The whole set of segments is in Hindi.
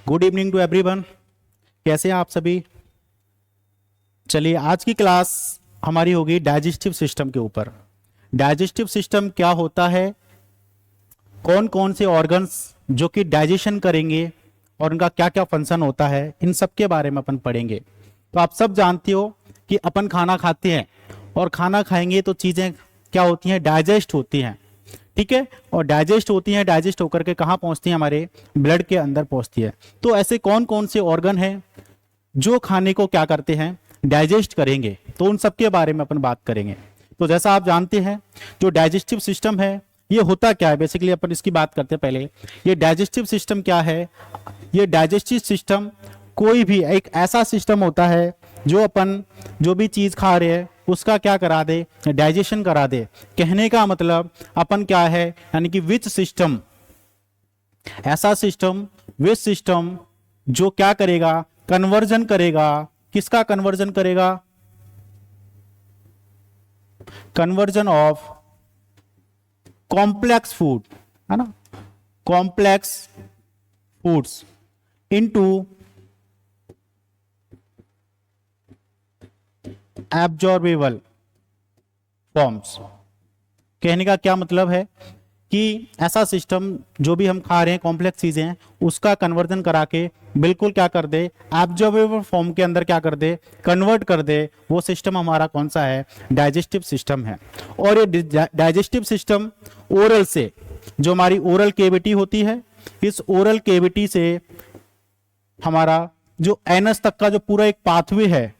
Good evening to everyone. कैसे हैं आप सभी? चलिए, आज की क्लास हमारी होगी डाइजेस्टिव सिस्टम के ऊपर। डाइजेस्टिव सिस्टम क्या होता है, कौन कौन से ऑर्गन्स जो कि डाइजेशन करेंगे और उनका क्या क्या फंक्शन होता है, इन सब के बारे में अपन पढ़ेंगे। तो आप सब जानते हो कि अपन खाना खाते हैं और खाना खाएंगे तो चीज़ें क्या होती हैं, डाइजेस्ट होती हैं। ठीक है, और डाइजेस्ट होती हैं, डाइजेस्ट होकर के कहाँ पहुंचती हैं, हमारे ब्लड के अंदर पहुंचती है। तो ऐसे कौन कौन से ऑर्गन हैं जो खाने को क्या करते हैं, डाइजेस्ट करेंगे, तो उन सब के बारे में अपन बात करेंगे। तो जैसा आप जानते हैं, जो डाइजेस्टिव सिस्टम है ये होता क्या है, बेसिकली अपन इसकी बात करते हैं पहले। ये डाइजेस्टिव सिस्टम क्या है? ये डाइजेस्टिव सिस्टम कोई भी एक ऐसा सिस्टम होता है जो अपन जो भी चीज खा रहे हैं उसका क्या करा दे, डाइजेशन करा दे। कहने का मतलब अपन क्या है, यानी कि विच सिस्टम, ऐसा सिस्टम, विच सिस्टम जो क्या करेगा, कन्वर्जन करेगा। किसका कन्वर्जन करेगा? कन्वर्जन ऑफ कॉम्प्लेक्स फूड, है ना, complex foods into absorbable forms. कहने का क्या मतलब है कि ऐसा सिस्टम जो भी हम खा रहे हैं, कॉम्प्लेक्स चीजें हैं, उसका कन्वर्जन करा के बिल्कुल क्या कर दे, एब्जॉर्बेबल फॉर्म के अंदर क्या कर दे, कन्वर्ट कर दे। वो सिस्टम हमारा कौन सा है? डाइजेस्टिव सिस्टम है। और ये डाइजेस्टिव सिस्टम ओरल से, जो हमारी ओरल केविटी होती है, इस ओरल केविटी से हमारा जो एनस तक का जो पूरा एक पाथवे है,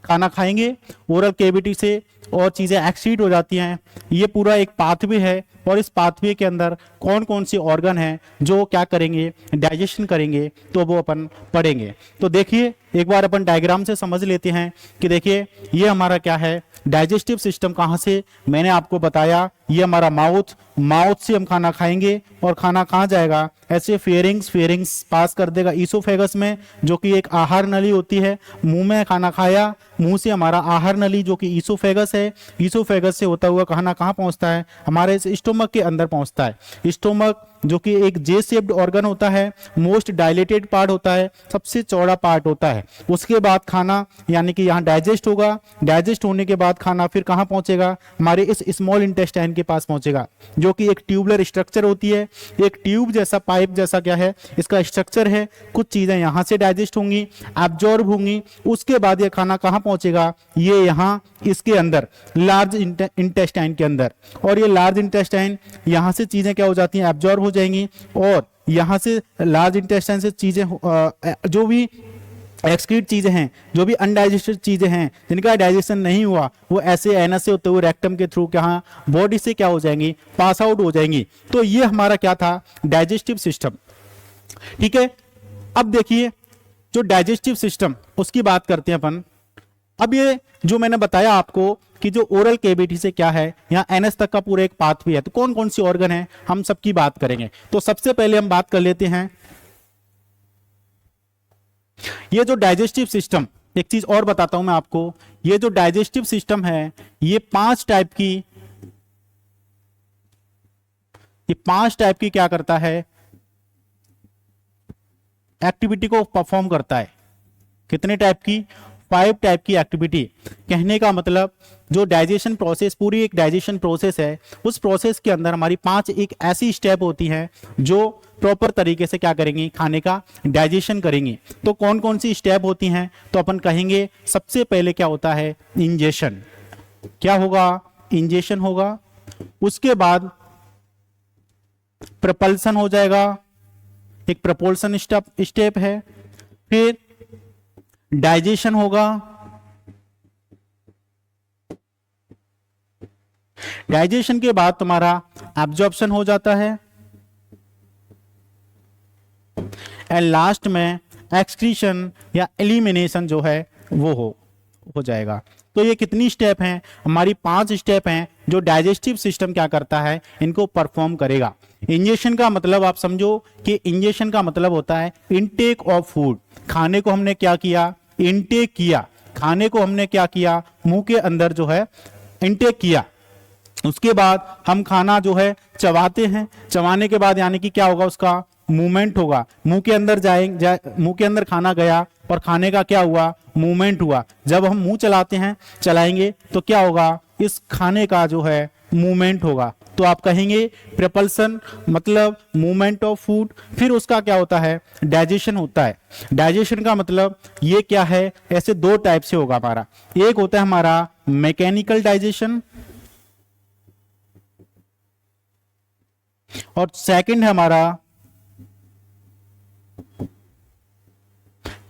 खाना खाएंगे ओरल केविटी से और चीजें एक्सीड हो जाती हैं, ये पूरा एक पाथवे है। और इस पाथवे के अंदर कौन कौन सी ऑर्गन हैं जो क्या करेंगे, डाइजेशन करेंगे, तो वो अपन पढ़ेंगे। तो देखिए, एक बार अपन डायग्राम से समझ लेते हैं कि देखिए ये हमारा क्या है, डाइजेस्टिव सिस्टम कहाँ से, मैंने आपको बताया ये हमारा माउथ, माउथ से हम खाना खाएंगे और खाना कहाँ जाएगा, ऐसे फेरिंग्स, फेरिंग्स पास कर देगा ईसोफेगस में, जो कि एक आहार नली होती है। मुंह में खाना खाया, मुंह से हमारा आहार नली जो कि ईसोफेगस है, ईसोफेगस से होता हुआ खाना कहाँ पहुंचता है, हमारे स्टोमक के अंदर पहुंचता है। स्टोमक जो कि एक जे शेप्ड ऑर्गन होता है, मोस्ट डायलेटेड पार्ट होता है, सबसे चौड़ा पार्ट होता है। उसके बाद खाना यानी कि यहाँ डाइजेस्ट होगा, डाइजेस्ट होने के बाद खाना फिर कहाँ पहुंचेगा, हमारे इस स्मॉल इंटेस्टाइन के पास पहुंचेगा, जो कि एक ट्यूबुलर स्ट्रक्चर होती है, एक ट्यूब जैसा, पाइप जैसा क्या है इसका स्ट्रक्चर है। कुछ चीजें यहाँ से डाइजेस्ट होंगी, एब्जॉर्ब होंगी, उसके बाद ये खाना कहाँ पहुंचेगा, ये यहाँ इसके अंदर लार्ज इंटेस्टाइन के अंदर। और ये लार्ज इंटेस्टाइन यहाँ से चीजें क्या हो जाती हैं, एब्जॉर्ब हो जाएंगी, और यहाँ से लार्ज इंटेस्टाइन से चीजें जो भी एक्सक्रीट चीजें हैं, जो भी अनडाइजेस्टेड चीजें हैं, जिनका डाइजेशन नहीं हुआ, वो ऐसे एनस से होते हुए रेक्टम के थ्रू कहाँ बॉडी से क्या हो जाएंगी, पास आउट हो जाएंगी। तो ये हमारा क्या था, डाइजेस्टिव सिस्टम। ठीक है, अब देखिए जो डाइजेस्टिव सिस्टम, उसकी बात करते हैं अपन। अब ये जो मैंने बताया आपको कि जो ओरल केविटी से क्या है, यहाँ एनएस तक का पूरा एक पाथवे है, तो कौन कौन सी ऑर्गन है, हम सबकी बात करेंगे। तो सबसे पहले हम बात कर लेते हैं, ये जो डाइजेस्टिव सिस्टम, एक चीज और बताता हूं मैं आपको, ये जो डाइजेस्टिव सिस्टम है ये पांच टाइप की क्या करता है, एक्टिविटी को परफॉर्म करता है। कितने टाइप की? 5 टाइप की एक्टिविटी। कहने का मतलब जो डाइजेशन प्रोसेस, पूरी एक डाइजेशन प्रोसेस है, उस प्रोसेस के अंदर हमारी 5 एक ऐसी स्टेप होती हैं जो प्रॉपर तरीके से क्या करेंगी, खाने का डाइजेशन करेंगी। तो कौन कौन सी स्टेप होती हैं, तो अपन कहेंगे सबसे पहले क्या होता है, इंजेशन। क्या होगा? इंजेशन होगा। उसके बाद प्रपल्सन हो जाएगा, एक प्रपोल्सन स्टेप है। फिर डाइजेशन होगा, डाइजेशन के बाद तुम्हारा एब्जॉर्प्शन हो जाता है, एंड लास्ट में एक्सक्रीशन या एलिमिनेशन जो है वो हो जाएगा। तो ये कितनी स्टेप हैं, हमारी 5 स्टेप हैं जो डाइजेस्टिव सिस्टम क्या करता है, इनको परफॉर्म करेगा। इंजेशन का मतलब आप समझो कि इंजेशन का मतलब होता है इनटेक ऑफ फूड। खाने को हमने क्या किया, इनटेक किया, खाने को हमने क्या किया, मुंह के अंदर जो है इनटेक किया। उसके बाद हम खाना जो है चबाते हैं, चबाने के बाद यानी कि क्या होगा, उसका मूवमेंट होगा, मुंह के अंदर मुंह के अंदर खाना गया और खाने का क्या हुआ, मूवमेंट हुआ। जब हम मुंह चलाएंगे तो क्या होगा, इस खाने का जो है मूवमेंट होगा। तो आप कहेंगे प्रपल्सन मतलब मूवमेंट ऑफ फूड। फिर उसका क्या होता है, डाइजेशन होता है। डाइजेशन का मतलब ये क्या है, ऐसे दो टाइप से होगा हमारा। एक होता है हमारा मैकेनिकल डाइजेशन और सेकंड है हमारा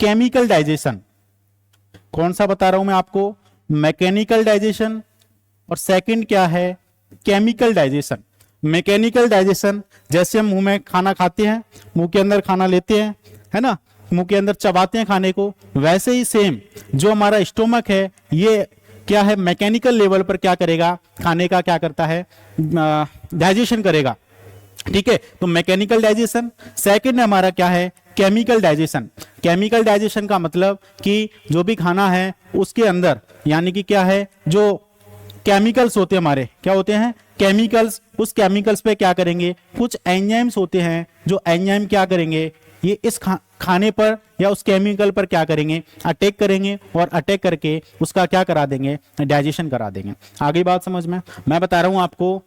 केमिकल डाइजेशन। कौन सा बता रहा हूं मैं आपको, मैकेनिकल डाइजेशन और सेकंड क्या है, केमिकल डाइजेशन। मैकेनिकल डाइजेशन जैसे हम मुंह में खाना खाते हैं, मुंह के अंदर खाना लेते हैं, है ना, मुंह के अंदर चबाते हैं खाने को, वैसे ही सेम जो हमारा स्टोमक है ये क्या है, मैकेनिकल लेवल पर क्या करेगा, खाने का क्या करता है, डाइजेशन करेगा। ठीक है, तो मैकेनिकल डाइजेशन। सेकंड हमारा क्या है, केमिकल डाइजेशन। केमिकल डाइजेशन का मतलब कि जो भी खाना है उसके अंदर यानी कि क्या है, जो केमिकल्स होते हैं हमारे, क्या होते हैं, केमिकल्स। उस केमिकल्स पे क्या करेंगे, कुछ एंजाइम्स होते हैं, जो एंजाइम क्या करेंगे, ये इस खाने पर या उस केमिकल पर क्या करेंगे, अटैक करेंगे और अटैक करके उसका क्या करा देंगे, डाइजेशन करा देंगे। आगे बात समझ में, मैं बता रहा हूं आपको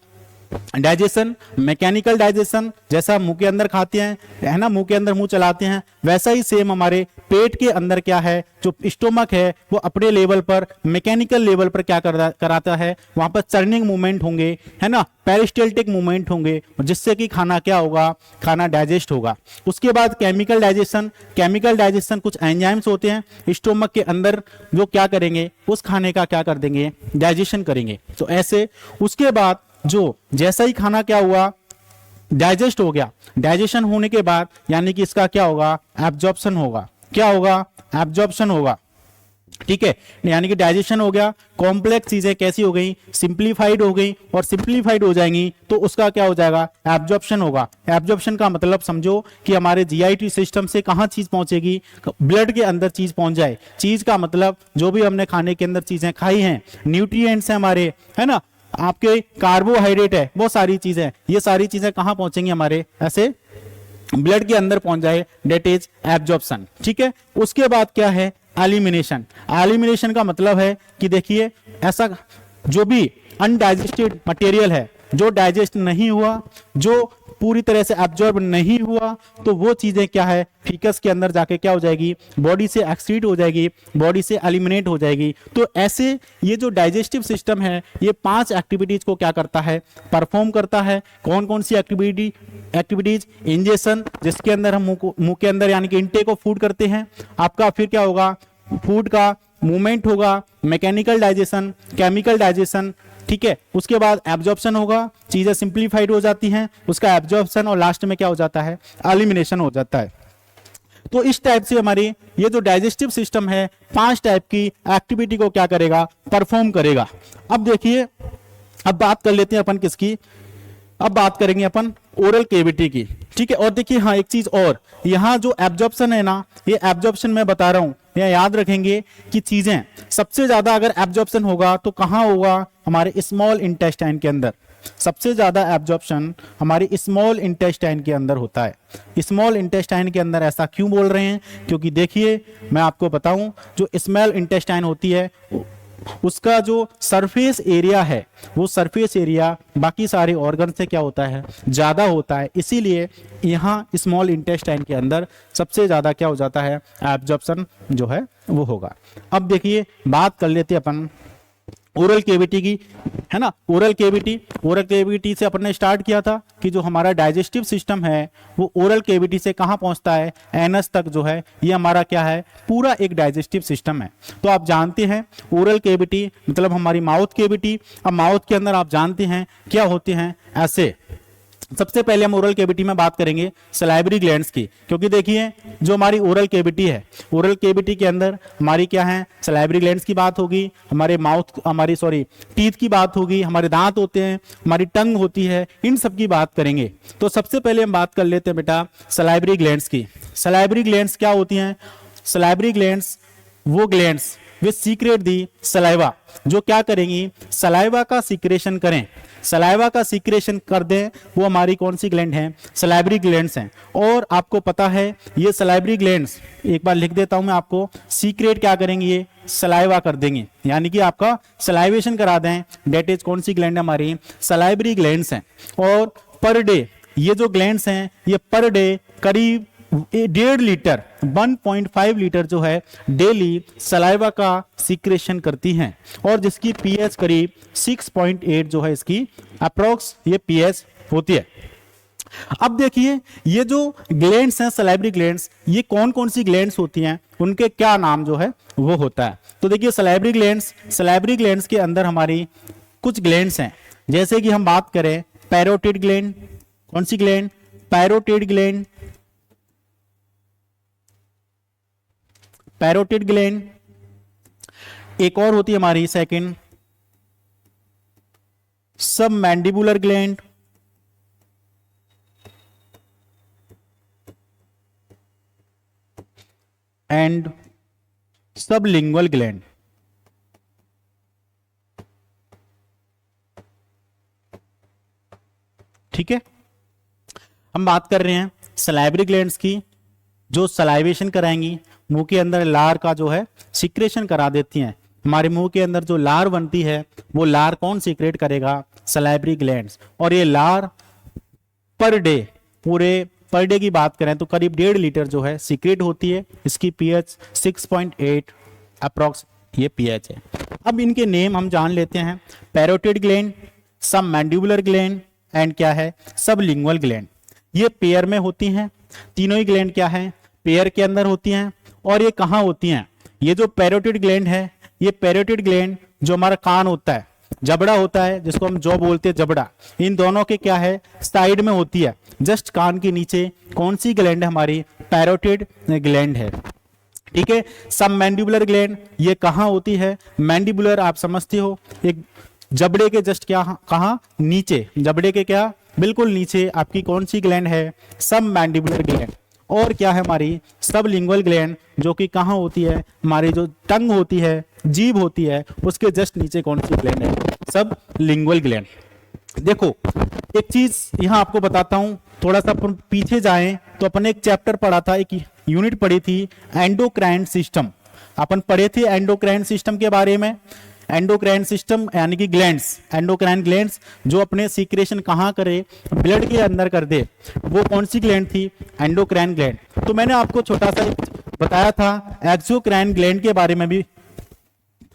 डाइजेशन, मैकेनिकल डाइजेशन जैसा मुंह के अंदर खाते हैं, है ना, मुंह के अंदर मुंह चलाते हैं, वैसा ही सेम हमारे पेट के अंदर क्या है, जो स्टोमक है वो अपने लेवल पर मैकेनिकल लेवल पर क्या कराता है, वहां पर चर्निंग मूवमेंट होंगे, है ना, पेरिस्टाल्टिक मूवमेंट होंगे, जिससे कि खाना क्या होगा, खाना डाइजेस्ट होगा। उसके बाद केमिकल डाइजेशन। केमिकल डाइजेशन कुछ एंजाइम्स होते हैं स्टोमक के अंदर जो क्या करेंगे, उस खाने का क्या कर देंगे, डाइजेशन करेंगे। तो ऐसे उसके बाद जो जैसा ही खाना क्या हुआ, डाइजेस्ट हो गया, डाइजेशन होने के बाद यानी कि इसका क्या होगा, एब्जॉर्प्शन होगा। क्या होगा, एब्जॉर्प्शन होगा। ठीक है, यानी कि डाइजेशन हो गया, कॉम्प्लेक्स चीजें कैसी हो गई, सिंप्लीफाइड हो गई, और सिंप्लीफाइड हो जाएंगी तो उसका क्या हो जाएगा, एब्जॉर्प्शन होगा। एब्जॉर्प्शन का मतलब समझो कि हमारे जीआईटी सिस्टम से कहां चीज पहुंचेगी, ब्लड के अंदर चीज पहुंच जाए। चीज का मतलब जो भी हमने खाने के अंदर चीजें खाई हैं, न्यूट्रिएंट्स हैं हमारे, है ना, आपके कार्बोहाइड्रेट है, बहुत सारी चीजें, ये सारी चीजें कहां पहुंचेंगी, हमारे ऐसे ब्लड के अंदर पहुंच जाए, डेट इज एब्जॉर्प्शन। ठीक है, उसके बाद क्या है, एलिमिनेशन। एलिमिनेशन का मतलब है कि देखिए ऐसा जो भी अनडाइजेस्टेड मटेरियल है, जो डाइजेस्ट नहीं हुआ, जो पूरी तरह से एब्जॉर्ब नहीं हुआ, तो वो चीजें क्या है, फीकस के अंदर जाके क्या हो जाएगी, बॉडी से एक्सक्रीट हो जाएगी, बॉडी से एलिमिनेट हो जाएगी। तो ऐसे ये जो डाइजेस्टिव सिस्टम है ये 5 एक्टिविटीज को क्या करता है, परफॉर्म करता है। कौन कौन सी एक्टिविटीज, इंजेशन जिसके अंदर हम मुंह के अंदर यानी कि इनटेक ऑफ फूड करते हैं, आपका फिर क्या होगा, फूड का मूवमेंट होगा, मैकेनिकल डाइजेशन, केमिकल डाइजेशन। ठीक है, उसके बाद एब्जॉर्प्शन होगा, चीजें सिंप्लीफाइड हो जाती हैं, उसका एब्जॉर्प्शन, और लास्ट में क्या हो जाता है, एलिमिनेशन हो जाता है। तो इस टाइप से हमारी ये जो डाइजेस्टिव सिस्टम है 5 टाइप की एक्टिविटी को क्या करेगा, परफॉर्म करेगा। अब देखिए, अब बात कर लेते हैं अपन किसकी, अब बात करेंगे अपन ओरल केविटी की। ठीक है, और देखिए हाँ एक चीज और, यहाँ जो एब्जॉर्प्शन है ना, ये एब्जॉर्प्शन मैं बता रहा हूं, यह याद रखेंगे कि चीजें सबसे ज्यादा अगर एब्जॉर्प्शन होगा तो कहां होगा, हमारे स्मॉल इंटेस्टाइन के अंदर। सबसे ज्यादा एब्जॉर्प्शन हमारी स्मॉल इंटेस्टाइन के अंदर होता है। स्मॉल इंटेस्टाइन के अंदर ऐसा क्यों बोल रहे हैं, क्योंकि देखिए मैं आपको बताऊं, जो स्मॉल इंटेस्टाइन होती है उसका जो सरफेस एरिया है, वो सरफेस एरिया बाकी सारे ऑर्गन से क्या होता है, ज्यादा होता है। इसीलिए यहाँ स्मॉल इंटेस्टाइन के अंदर सबसे ज्यादा क्या हो जाता है, एब्जॉर्प्शन जो है वो होगा। अब देखिए बात कर लेते हैं अपन ओरल केविटी की, है ना। ओरल केविटी से अपन ने स्टार्ट किया था कि जो हमारा डाइजेस्टिव सिस्टम है वो ओरल केविटी से कहां पहुंचता है, एनस तक जो है, ये हमारा क्या है, पूरा एक डाइजेस्टिव सिस्टम है। तो आप जानते हैं ओरल केविटी मतलब हमारी माउथ केविटी। अब माउथ के अंदर आप जानते हैं क्या होते हैं, ऐसे सबसे पहले हम ओरल केविटी में बात करेंगे सलाइवरी ग्लैंड्स की, क्योंकि देखिए जो हमारी ओरल केविटी है, ओरल केविटी के अंदर हमारी क्या है, सलाइवरी ग्लैंड्स की बात होगी, हमारी टीथ की बात होगी, हमारे दांत होते हैं, हमारी टंग होती है, इन सब की बात करेंगे। तो सबसे पहले हम बात कर लेते हैं बेटा सलाइवरी ग्लैंड्स की। सलाइवरी ग्लैंड्स क्या होती हैं, सलाइवरी ग्लैंड्स वो ग्लैंड्स वे सीक्रेट दी सलाइवा, जो क्या करेंगी, सलाइवा का सीक्रेशन करें। सलाइवा का सीक्रेशन कर दें वो हमारी कौन सी ग्लैंड है, सलाइवरी ग्लैंड्स हैं। और आपको पता है ये सलाइवरी ग्लैंड्स, एक बार लिख देता हूं मैं आपको, सीक्रेट क्या करेंगे, ये सलाइवा कर देंगे, यानी कि आपका सलाइवेशन करा दें, डेट इज कौन सी ग्लैंड हमारी, सलाइवरी ग्लैंड्स हैं। और पर डे ये जो ग्लैंड्स हैं ये पर डे करीब 1.5 लीटर 1.5 लीटर जो है डेली सलाइवा का सीक्रेशन करती हैं, और जिसकी पीएच करीब 6.8 जो है इसकी अप्रोक्स ये पीएच होती है। अब देखिए ये जो ग्लैंड्स हैं सलाइवरी ग्लैंड्स, ये कौन कौन सी ग्लैंड्स होती हैं, उनके क्या नाम जो है वो होता है। तो देखिए सलाइवरी ग्लैंड्स के अंदर हमारी कुछ ग्लैंड्स हैं, जैसे कि हम बात करें पैरोटिड ग्लैंड, कौन सी gland, parotid gland, parotid gland. एक और होती है हमारी second submandibular gland, and sublingual gland. ठीक है, हम बात कर रहे हैं सलाइवरी ग्लैंड्स की, जो सलाइवेशन कराएंगी, मुंह के अंदर लार का जो है सीक्रेशन करा देती हैं। हमारे मुंह के अंदर जो लार बनती है वो लार कौन सीक्रेट करेगा, सलाइवरी ग्लैंड्स। और ये लार पर डे, पूरे पर डे की बात करें तो करीब 1.5 लीटर जो है सीक्रेट होती है, इसकी पीएच 6.8 अप्रॉक्स ये पीएच है। अब इनके नेम हम जान लेते हैं, पैरोटिड ग्लैंड, सब मैंडिबुलर ग्लैंड एंड क्या है, सबलिंगुअल ग्लैंड। ये पेयर में होती हैं, तीनों ही ग्लैंड क्या है, पेयर के अंदर होती हैं। और ये कहाँ होती हैं, ये जो पैरोटिड ग्लैंड है, ये पैरोटिड ग्लैंड जो हमारा कान होता है, जबड़ा होता है जिसको हम जॉ बोलते हैं जबड़ा, इन दोनों के क्या है साइड में होती है, जस्ट कान के नीचे कौन सी ग्लैंड है हमारी, पैरोटिड ग्लैंड है। ठीक है, सब मैंडिबुलर ग्लैंड ये कहाँ होती है, मैंडिबुलर आप समझते हो, एक जबड़े के जस्ट क्या कहाँ नीचे, जबड़े के क्या बिल्कुल नीचे आपकी कौन सी ग्लैंड है, सब मैंडिबुलर ग्लैंड। और क्या है हमारी सबलिंगुअल ग्लैंड, जो कि कहाँ होती है, हमारी जो टंग होती है, जीभ होती है, उसके जस्ट नीचे कौन सी ग्लैंड है, सबलिंगुअल ग्लैंड। देखो एक चीज यहां आपको बताता हूं, थोड़ा सा अपन पीछे जाएं तो अपन एक चैप्टर पढ़ा था, एक यूनिट पढ़ी थी एंडोक्राइन सिस्टम, अपन पढ़े थे एंडोक्राइन सिस्टम के बारे में। एंडोक्राइन सिस्टम यानी कि ग्लैंड्स, एंडोक्राइन ग्लैंड्स जो अपने सीक्रेशन कहाँ करे, ब्लड के अंदर कर दे, वो कौन सी ग्लैंड थी, एंडोक्राइन ग्लैंड। तो मैंने आपको छोटा सा बताया था एक्सोक्राइन ग्लैंड के बारे में भी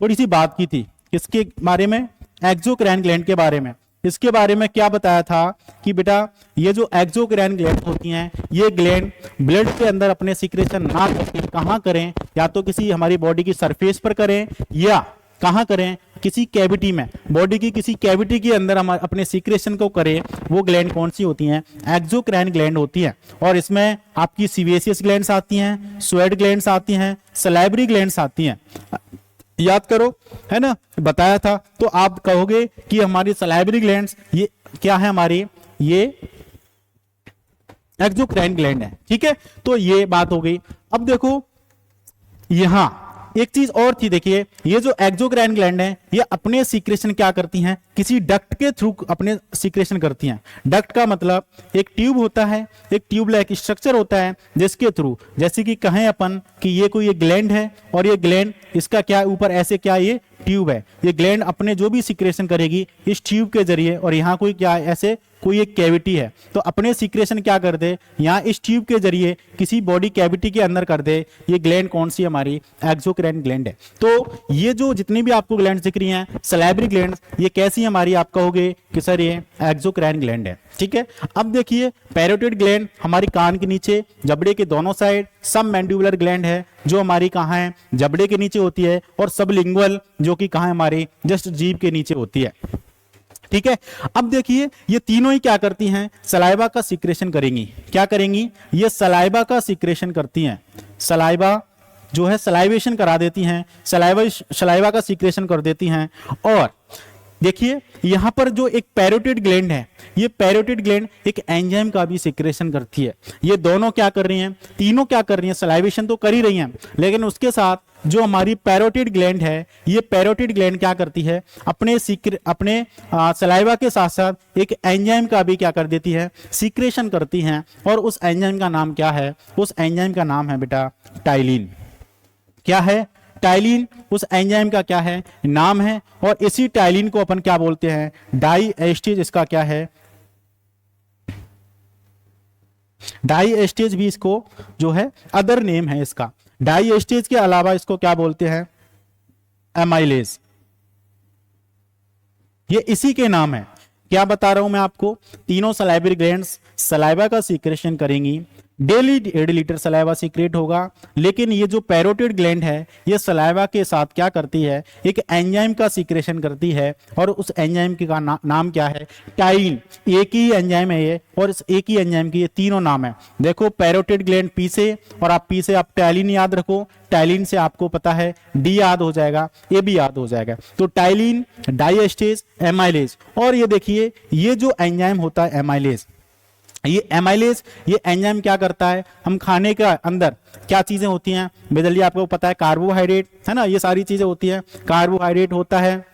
थोड़ी सी बात की थी, किसके बारे में, एक्सोक्राइन ग्लैंड के बारे में। इसके बारे में क्या बताया था कि बेटा ये जो एक्सोक्राइन ग्लैंड होती हैं, ये ग्लैंड ब्लड के अंदर अपने सीक्रेशन ना करके कहाँ करें, या तो किसी हमारी बॉडी की सरफेस पर करें, या कहाँ करें, किसी कैविटी में, बॉडी की किसी कैविटी के अंदर हम अपने सीक्रेशन को करें, वो ग्लैंड कौन सी होती हैं, एक्सोक्राइन ग्लैंड होती हैं। और इसमें आपकी सीवेसियस ग्लैंड्स आती हैं, स्वेट ग्लैंड्स आती हैं, सलाइवरी ग्लैंड्स आती हैं, याद करो, है ना, बताया था। तो आप कहोगे कि हमारी सलाइवरी ग्लैंड्स ये क्या है, हमारी ये एक्सोक्राइन ग्लैंड है। ठीक है, तो ये बात हो गई। अब देखो यहां एक चीज और थी, देखिए ये जो एक्सोक्राइन ग्लैंड है ये अपने सीक्रेशन क्या करती हैं, किसी डक्ट के थ्रू अपने सीक्रेशन करती हैं। डक्ट का मतलब एक ट्यूब होता है, एक ट्यूब लाइक स्ट्रक्चर होता है जिसके थ्रू, जैसे कि कहें अपन कि ये कोई एक ग्लैंड है, और ये ग्लैंड इसका क्या ऊपर ऐसे क्या ये ट्यूब है, ये ग्लैंड अपने जो भी सीक्रेशन करेगी इस ट्यूब के जरिए, और यहाँ कोई क्या ऐसे कोई एक कैविटी है तो अपने सीक्रेशन क्या कर दे, यहाँ इस ट्यूब के जरिए किसी बॉडी कैविटी के अंदर कर दे। ये ग्लैंड कौन सी हमारी एक्सोक्राइन ग्लैंड है। तो ये जो जितनी भी आपको ग्लैंड दिख रही हैं सलाइवरी ग्लैंड, ये कैसी हमारी, आप कहोगे कि सर ये एक्सोक्राइन ग्लैंड है। ठीक है, अब देखिए पैरोटिड ग्लैंड हमारी कान के नीचे जबड़े के दोनों साइड, सब मैंडिबुलर ग्लैंड है जो हमारी कहाँ है, जबड़े के नीचे होती है, और सबलिंगुअल जो कि कहाँ है हमारी जस्ट जीभ के नीचे होती है। ठीक है, अब देखिए ये तीनों ही क्या करती हैं, सलाइवा का सीक्रेशन करेंगी। क्या करेंगी, ये सलाइवा का सीक्रेशन करती हैं, सलाइवा जो है सलाइवेशन करा देती हैं, सलाइवा का सीक्रेशन कर देती हैं। और देखिए यहां पर जो एक पैरोटिड ग्लैंड है, ये पैरोटिड ग्लैंड एक एंजाइम का भी सिक्रेशन करती है। ये दोनों क्या कर रही हैं, तीनों क्या कर रही हैं, सलाइवेशन तो कर ही रही हैं, लेकिन उसके साथ जो हमारी पैरोटिड ग्लैंड है, ये पैरोटिड ग्लैंड क्या करती है, अपने सलाइवा के साथ साथ एक एंजाइम का भी क्या कर देती है, सीक्रेशन करती हैं। और उस एंजाइम का नाम क्या है, उस एंजाइम का नाम है बेटा टाइलिन। क्या है, टाइलिन उस एंजाइम का क्या है, नाम है। और इसी टाइलिन को अपन क्या बोलते हैं, डाई एस्टेज, इसका क्या है, डाई एस्टेज भी इसको जो है अदर नेम है इसका। डाई एस्टेज के अलावा इसको क्या बोलते हैं, एमाइलेज, ये इसी के नाम है। क्या बता रहा हूं मैं आपको, तीनों सलाइवरी ग्लैंड्स सलाइवा का सीक्रेशन करेंगी, डेली 1.5 लीटर सलाइवा सीक्रेट होगा। लेकिन ये जो पैरोटिड ग्लैंड है, ये सलाइवा के साथ क्या करती है, एक एंजाइम का सीक्रेशन करती है। और उस एंजाइम का नाम क्या है, टाइलिन। एक ही एंजाइम है ये, और इस एक ही एंजाइम की ये तीनों नाम है। देखो पैरोटिड ग्लैंड पी से, और आप पी से आप टाइलिन याद रखो, टाइलिन से आपको पता है डी याद हो जाएगा, ए भी याद हो जाएगा। तो टाइलिन, डाइएस्टेज, एमाइलेज। और ये देखिए ये जो एंजाइम होता है एमाइलेज, ये एमाइलेज, ये एंजाइम क्या करता है, हम खाने के अंदर क्या चीजें होती हैं, बेदलिया आपको पता है, कार्बोहाइड्रेट है ना, ये सारी चीजें होती हैं। कार्बोहाइड्रेट होता है,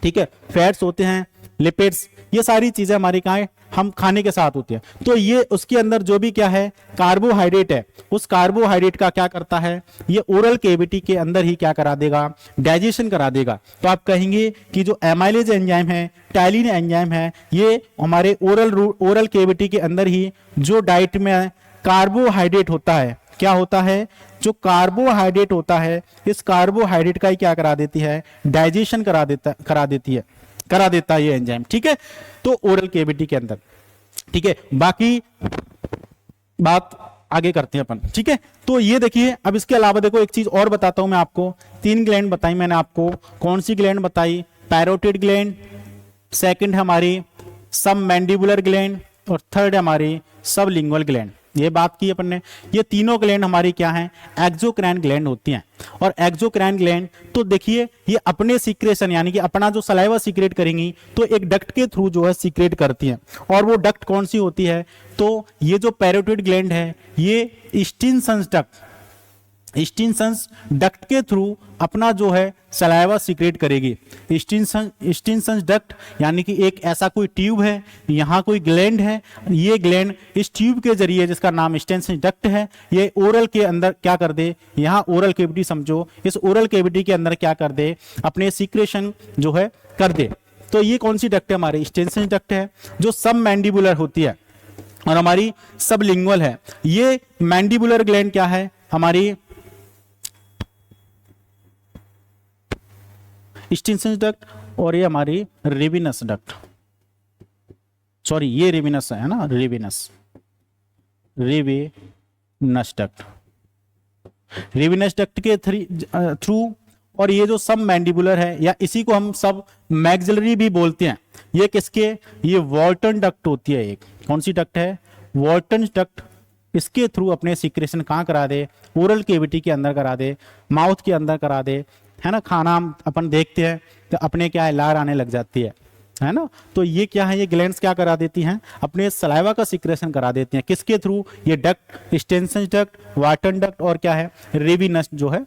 ठीक है, फैट्स होते हैं, लिपिड्स, ये सारी चीजें हमारी कहाँ है, हम खाने के साथ होती है। तो ये उसके अंदर जो भी क्या है, कार्बोहाइड्रेट है, उस कार्बोहाइड्रेट का क्या करता है, ये ओरल केविटी के अंदर ही क्या करा देगा, डाइजेशन करा देगा। तो आप कहेंगे कि जो एमाइलेज एंजाइम है, टाइलिन एंजाइम है, ये हमारे ओरल केविटी के अंदर ही जो डाइट में कार्बोहाइड्रेट होता है, क्या होता है, जो कार्बोहाइड्रेट होता है, इस कार्बोहाइड्रेट का ही क्या करा देती है, डाइजेशन करा देता है ये एंजाइम। ठीक है, तो ओरल केविटी के अंदर, ठीक है, बाकी बात आगे करते हैं अपन। ठीक है, तो ये देखिए, अब इसके अलावा देखो एक चीज और बताता हूं मैं आपको। 3 ग्लैंड बताई मैंने आपको, कौन सी ग्लैंड बताई, पैरोटिड ग्लैंड, सेकंड हमारी सब मैंडिबुलर ग्लैंड, और थर्ड हमारी सब लिंगुअल ग्लैंड। ये बात की अपन ने। ये तीनों ग्लैंड हमारी क्या हैं, एक्सोक्राइन ग्लैंड होती हैं। और एक्सोक्राइन ग्लैंड तो देखिए ये अपने सीक्रेशन यानी कि अपना जो सलाइवा सीक्रेट करेंगी तो एक डक्ट के थ्रू जो है सीक्रेट करती हैं। और वो डक्ट कौन सी होती है, तो ये जो पैरोटिड ग्लैंड है ये स्टिनसंस डक्ट के थ्रू अपना जो है सलाइवा सीक्रेट करेगी। स्टिनसंस डक्ट यानी कि एक ऐसा कोई ट्यूब है, यहाँ कोई ग्लैंड है, ये ग्लैंड इस ट्यूब के जरिए, जिसका नाम स्टिनसंस डक्ट है, ये ओरल के अंदर क्या कर दे, यहाँ ओरल केविटी समझो, इस ओरल केविटी के अंदर क्या कर दे, अपने सीक्रेशन जो है कर दे। तो ये कौन सी डक्ट है, हमारी स्टिनसंस डक्ट है, जो सब मैंडिबुलर होती है, और हमारी सब लिंगुअल है। ये मैंडिबुलर ग्लैंड क्या है, हमारी स्टिनसंस डक्ट, और ये हमारी रेविनस डक्ट, सॉरी ये रेविनस है ना, रेविनस डक्ट, रेविनस डक्ट के थ्रू। और ये जो सब मैंडिबुलर है, या इसी को हम सब मैक्सिलरी भी बोलते हैं, ये किसके, ये वॉल्टन डक्ट होती है। एक कौन सी डक्ट है, वॉल्टन डक्ट। इसके थ्रू अपने सीक्रेशन कहाँ करा दे, ओरल केविटी के अंदर करा दे, माउथ के अंदर करा दे, है ना। खाना अपन देखते हैं तो अपने क्या है, लार आने लग जाती है ना। तो ये क्या है, ये ग्लैंड्स क्या करा देती हैं, अपने सलाइवा का सीक्रेशन करा देती हैं। किसके थ्रू, ये डक्ट, स्टिनसंस डक्ट, वाटन डक्ट, और क्या है, रेविनस जो है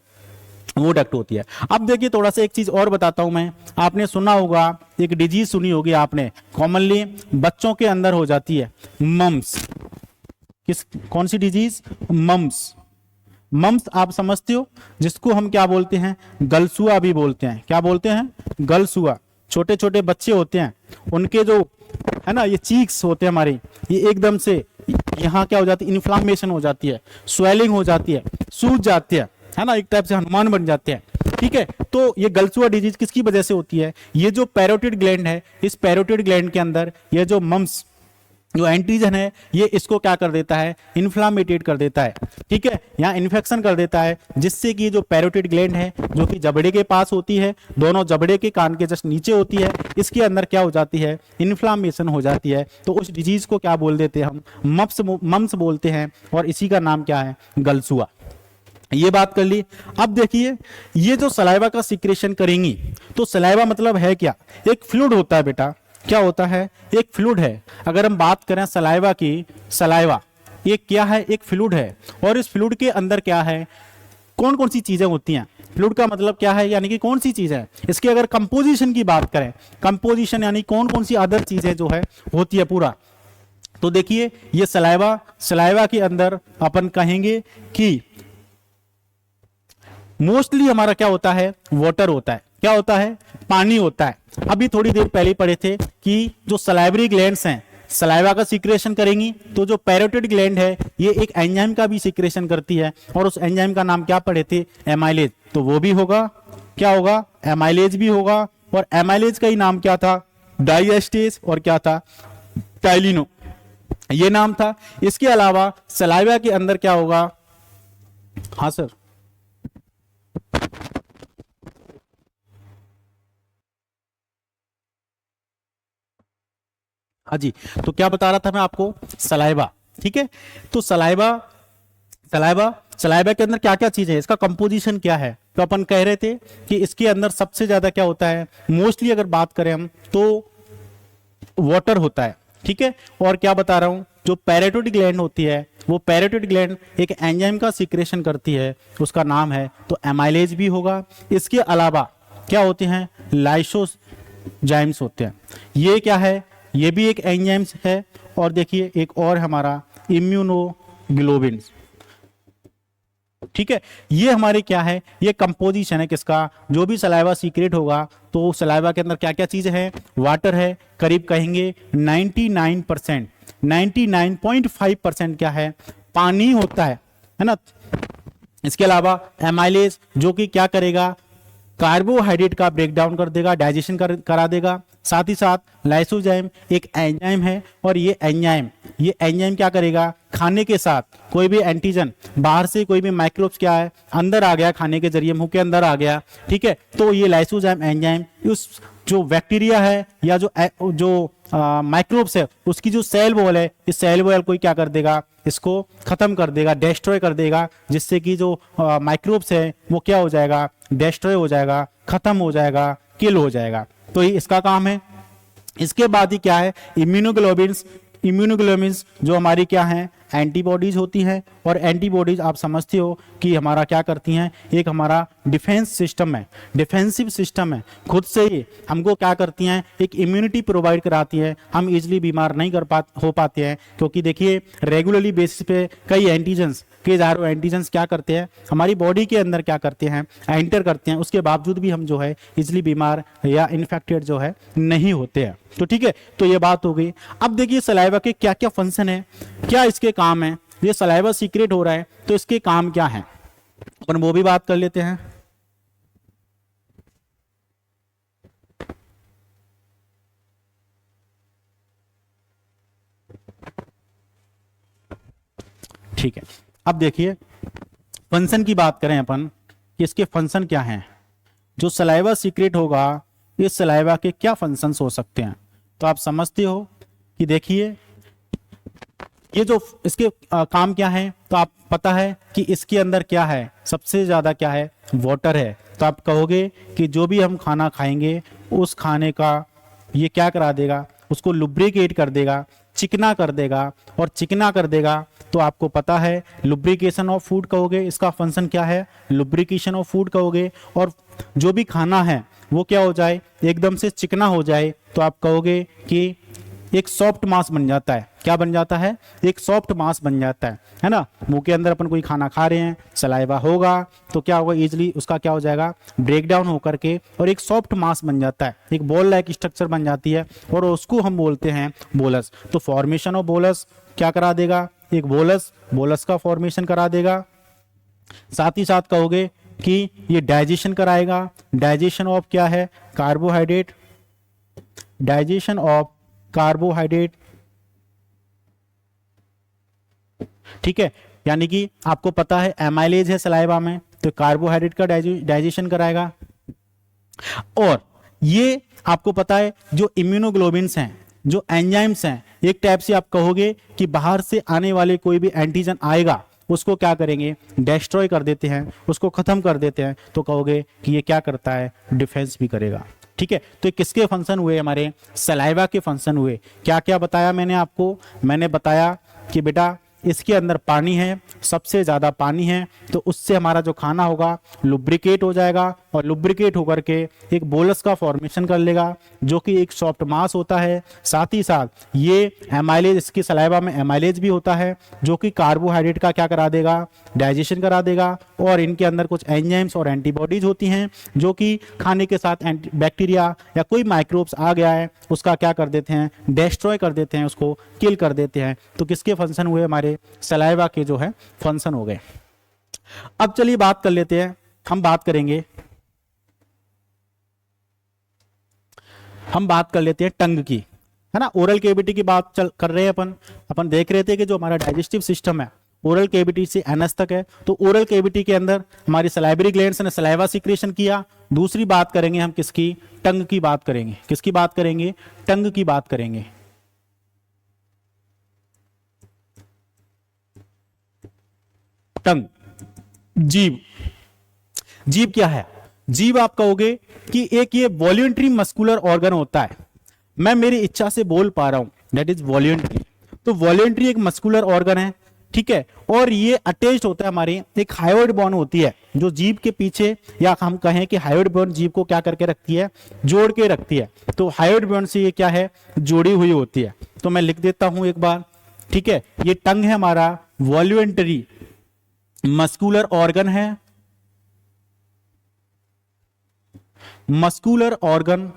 वो डक्ट होती है। अब देखिए थोड़ा सा एक चीज और बताता हूं मैं। आपने सुना होगा, एक डिजीज सुनी होगी आपने, कॉमनली बच्चों के अंदर हो जाती है, मम्स। कौन सी डिजीज, मम्स। मम्स आप समझते हो, जिसको हम क्या बोलते हैं, गलसुआ भी बोलते हैं। क्या बोलते हैं, गलसुआ। छोटे छोटे बच्चे होते हैं, उनके जो है ना, ये चीक्स होते हैं हमारे, ये एकदम से यहाँ क्या हो जाती है, इन्फ्लामेशन हो जाती है, स्वेलिंग हो जाती है, सूज जाती है ना, एक टाइप से हनुमान बन जाते हैं। ठीक है, तो ये गलसुआ डिजीज किसकी वजह से होती है, ये जो पैरोटिड ग्लैंड है, इस पैरोटिड ग्लैंड के अंदर ये जो मम्स जो एंटीजन है, ये इसको क्या कर देता है, इन्फ्लामेटेड कर देता है। ठीक है, यहाँ इन्फेक्शन कर देता है, जिससे कि जो पैरोटिड ग्लैंड है, जो कि जबड़े के पास होती है, दोनों जबड़े के कान के जस्ट नीचे होती है, इसके अंदर क्या हो जाती है, इन्फ्लामेशन हो जाती है। तो उस डिजीज को क्या बोल देते हैं हम, मम्स बोलते हैं, और इसी का नाम क्या है, गलसुआ। ये बात कर ली। अब देखिए ये जो सलाइवा का सिक्रेशन करेंगी, तो सलाइवा मतलब है क्या? एक फ्लूइड होता है बेटा। क्या होता है? एक फ्लूइड है। अगर हम बात करें सलाइवा की, सलाइवा ये क्या है? एक फ्लूइड है। और इस फ्लूइड के अंदर क्या है, कौन कौन सी चीजें होती हैं? फ्लूइड का मतलब क्या है, यानी कि कौन सी चीज है। इसकी अगर कंपोजिशन की बात करें, कंपोजिशन यानी कौन कौन सी अदर चीजें जो है होती है पूरा, तो देखिए ये सलाइवा, सलाइवा के अंदर अपन कहेंगे कि मोस्टली हमारा क्या होता है? वाटर होता है। क्या होता है? पानी होता है। अभी थोड़ी देर पहले पढ़े थे कि जो सलाइवरी ग्लैंड्स हैं सलाइवा का सीक्रेशन करेंगी, तो जो पैरोटिड ग्लैंड है ये एक एंजाइम का भी सीक्रेशन करती है, और उस एंजाइम का नाम क्या पढ़े थे? एमाइलेज। तो वो भी होगा, क्या होगा? एमाइलेज भी होगा। और एमाइलेज का ही नाम क्या था? डाइएस्टेज। और क्या था? टाइलिनो, ये नाम था। इसके अलावा सलाइवा के अंदर क्या होगा? हाँ सर, हाँ जी। तो क्या बता रहा था मैं आपको? सलाइवा। ठीक है, तो सलाइवा, सलाइवा, सलाइवा के अंदर क्या क्या चीजें है, इसका कंपोजिशन क्या है? तो अपन कह रहे थे कि इसके अंदर सबसे ज्यादा क्या होता है, मोस्टली अगर बात करें हम तो वाटर होता है। ठीक है, और क्या बता रहा हूं, जो पैरोटिड ग्लैंड होती है वो पैरोटिड ग्लैंड एक एंजाइम का सीक्रेशन करती है, उसका नाम है तो एमाइलेज भी होगा। इसके अलावा क्या होते हैं? लाइसोजाइम्स होते हैं। ये क्या है? ये भी एक एंजाइम्स है। और देखिए एक और हमारा इम्यूनोग्लोबिन्स। ठीक है, ये हमारे क्या है? ये कंपोजिशन है किसका? जो भी सलाइवा सीक्रेट होगा तो सलाइवा के अंदर क्या क्या चीजें हैं? वाटर है, करीब कहेंगे 99%, 99.5% क्या है? पानी होता है ना। इसके अलावा एमाइलेज जो कि क्या करेगा? कार्बोहाइड्रेट का ब्रेक डाउन कर देगा, डाइजेशन करा देगा। साथ ही साथ लाइसोजाइम एक एंजाइम है, और ये एंजाइम क्या करेगा? खाने के साथ कोई भी एंटीजन बाहर से, कोई भी माइक्रोब्स क्या है अंदर आ गया, खाने के जरिए मुंह के अंदर आ गया, ठीक है, तो ये लाइसोजाइम एंजाइम उस जो बैक्टीरिया है या जो माइक्रोब्स है उसकी जो सेल वॉल है, इस सेल वॉल को क्या कर देगा? इसको खत्म कर देगा, डिस्ट्रॉय कर देगा, जिससे कि जो माइक्रोब्स है वो क्या हो जाएगा? डिस्ट्रॉय हो जाएगा, खत्म हो जाएगा, किल हो जाएगा। तो ये इसका काम है। इसके बाद ही क्या है? इम्यूनोग्लोबिन्स। इम्यूनोग्लोबिन्स जो हमारी क्या है? एंटीबॉडीज होती हैं। और एंटीबॉडीज आप समझते हो कि हमारा क्या करती हैं? एक हमारा डिफेंस सिस्टम है, डिफेंसिव सिस्टम है, खुद से ही हमको क्या करती हैं? एक इम्यूनिटी प्रोवाइड कराती है। हम इजिली बीमार नहीं हो पाते हैं, क्योंकि देखिए रेगुलरली बेसिस पे कई एंटीजेंस, कई हजारों एंटीजेंस क्या करते हैं? हमारी बॉडी के अंदर क्या करते हैं? एंटर करते हैं। उसके बावजूद भी हम जो है इजिली बीमार या इन्फेक्टेड जो है नहीं होते हैं। तो ठीक है, तो ये बात हो गई। अब देखिए सलाइवा के क्या क्या फंक्शन है, क्या इसके काम है। ये सलाइवा सीक्रेट हो रहा है तो इसके काम क्या है, अपन वो भी बात कर लेते हैं। ठीक है, अब देखिए फंक्शन की बात करें अपन कि इसके फंक्शन क्या हैं। जो सलाइवा सीक्रेट होगा, इस सलाइवा के क्या फंक्शंस हो सकते हैं, तो आप समझते हो कि देखिए ये जो इसके काम क्या है, तो आप पता है कि इसके अंदर क्या है? सबसे ज्यादा क्या है? वाटर है। तो आप कहोगे कि जो भी हम खाना खाएंगे उस खाने का ये क्या करा देगा? उसको लुब्रिकेट कर देगा, चिकना कर देगा। और चिकना कर देगा तो आपको पता है लुब्रिकेशन ऑफ फूड कहोगे, इसका फंक्शन क्या है? लुब्रिकेशन ऑफ फूड कहोगे। और जो भी खाना है वो क्या हो जाए? एकदम से चिकना हो जाए, तो आप कहोगे कि एक सॉफ्ट मास बन जाता है। क्या बन जाता है? एक सॉफ्ट मास बन जाता है ना। मुंह के अंदर अपन कोई खाना खा रहे हैं, सलाइवा होगा तो क्या होगा? इजिली उसका क्या हो जाएगा? ब्रेक डाउन होकर के और एक सॉफ्ट मास बन जाता है, एक बॉल लाइक स्ट्रक्चर बन जाती है, और उसको हम बोलते हैं बोलस। तो फॉर्मेशन ऑफ बोलस क्या करा देगा? एक बोलस का फॉर्मेशन करा देगा। साथ ही साथ कहोगे कि ये डाइजेशन कराएगा। डाइजेशन ऑफ क्या है? कार्बोहाइड्रेट। डाइजेशन ऑफ कार्बोहाइड्रेट, ठीक है, यानी कि आपको पता है एमाइलेज है सलाइवा में, तो कार्बोहाइड्रेट का डाइजेशन कराएगा। और ये आपको पता है जो इम्यूनोग्लोबिन्स हैं, जो एंजाइम्स हैं, एक टाइप से आप कहोगे कि बाहर से आने वाले कोई भी एंटीजन आएगा उसको क्या करेंगे, डिस्ट्रॉय कर देते हैं, उसको खत्म कर देते हैं, तो कहोगे कि ये क्या करता है, डिफेंस भी करेगा। ठीक है, तो ये किसके फंक्शन हुए, हमारे सलाइवा के फंक्शन हुए। क्या क्या बताया मैंने आपको, मैंने बताया कि बेटा इसके अंदर पानी है, सबसे ज्यादा पानी है, तो उससे हमारा जो खाना होगा लुब्रिकेट हो जाएगा, और लुब्रिकेट होकर के एक बोलस का फॉर्मेशन कर लेगा, जो कि एक सॉफ्ट मास होता है। साथ ही साथ ये एमाइलेज, इसकी सलाइवा में एमाइलेज भी होता है, जो कि कार्बोहाइड्रेट का क्या करा देगा, डाइजेशन करा देगा। और इनके अंदर कुछ एंजाइम्स और एंटीबॉडीज होती हैं, जो कि खाने के साथ बैक्टीरिया या कोई माइक्रोब्स आ गया है उसका क्या कर देते हैं, डिस्ट्रॉय कर देते हैं, उसको किल कर देते हैं। तो किसके फंक्शन हुए, हमारे सलाइवा के जो है फंक्शन हो गए। अब चलिए बात कर लेते हैं, हम बात कर लेते हैं टंग की, है ना। ओरल केविटी की बात कर रहे हैं अपन देख रहे थे कि जो हमारा डाइजेस्टिव सिस्टम है ओरल केविटी से एनस तक है। तो ओरल केविटी के अंदर हमारी सलाइवरी ग्लैंड्स ने सलाइवा सिक्रेशन किया। दूसरी बात करेंगे हम किसकी, टंग की बात करेंगे। किसकी बात करेंगे, टंग की बात करेंगे। टंग, जीभ। जीभ क्या है, जीभ आप कहोगे कि एक ये वॉल्यूंटरी मस्कुलर ऑर्गन होता है। मैं मेरी इच्छा से बोल पा रहा हूं, दैट इज वॉल्यूंटरी। तो वॉल्यूंटरी एक मस्कुलर ऑर्गन है, ठीक है, और ये अटैच्ड होता है हमारी एक हायोइड बोन होती है, जो जीभ के पीछे, या हम कहें कि हायोइड बोन जीभ को क्या करके रखती है, जोड़ के रखती है। तो हायोइड बोन से ये क्या है, जोड़ी हुई होती है। तो मैं लिख देता हूं एक बार, ठीक है। ये टंग है हमारा वॉल्यूंटरी मस्कुलर ऑर्गन है, muscular organ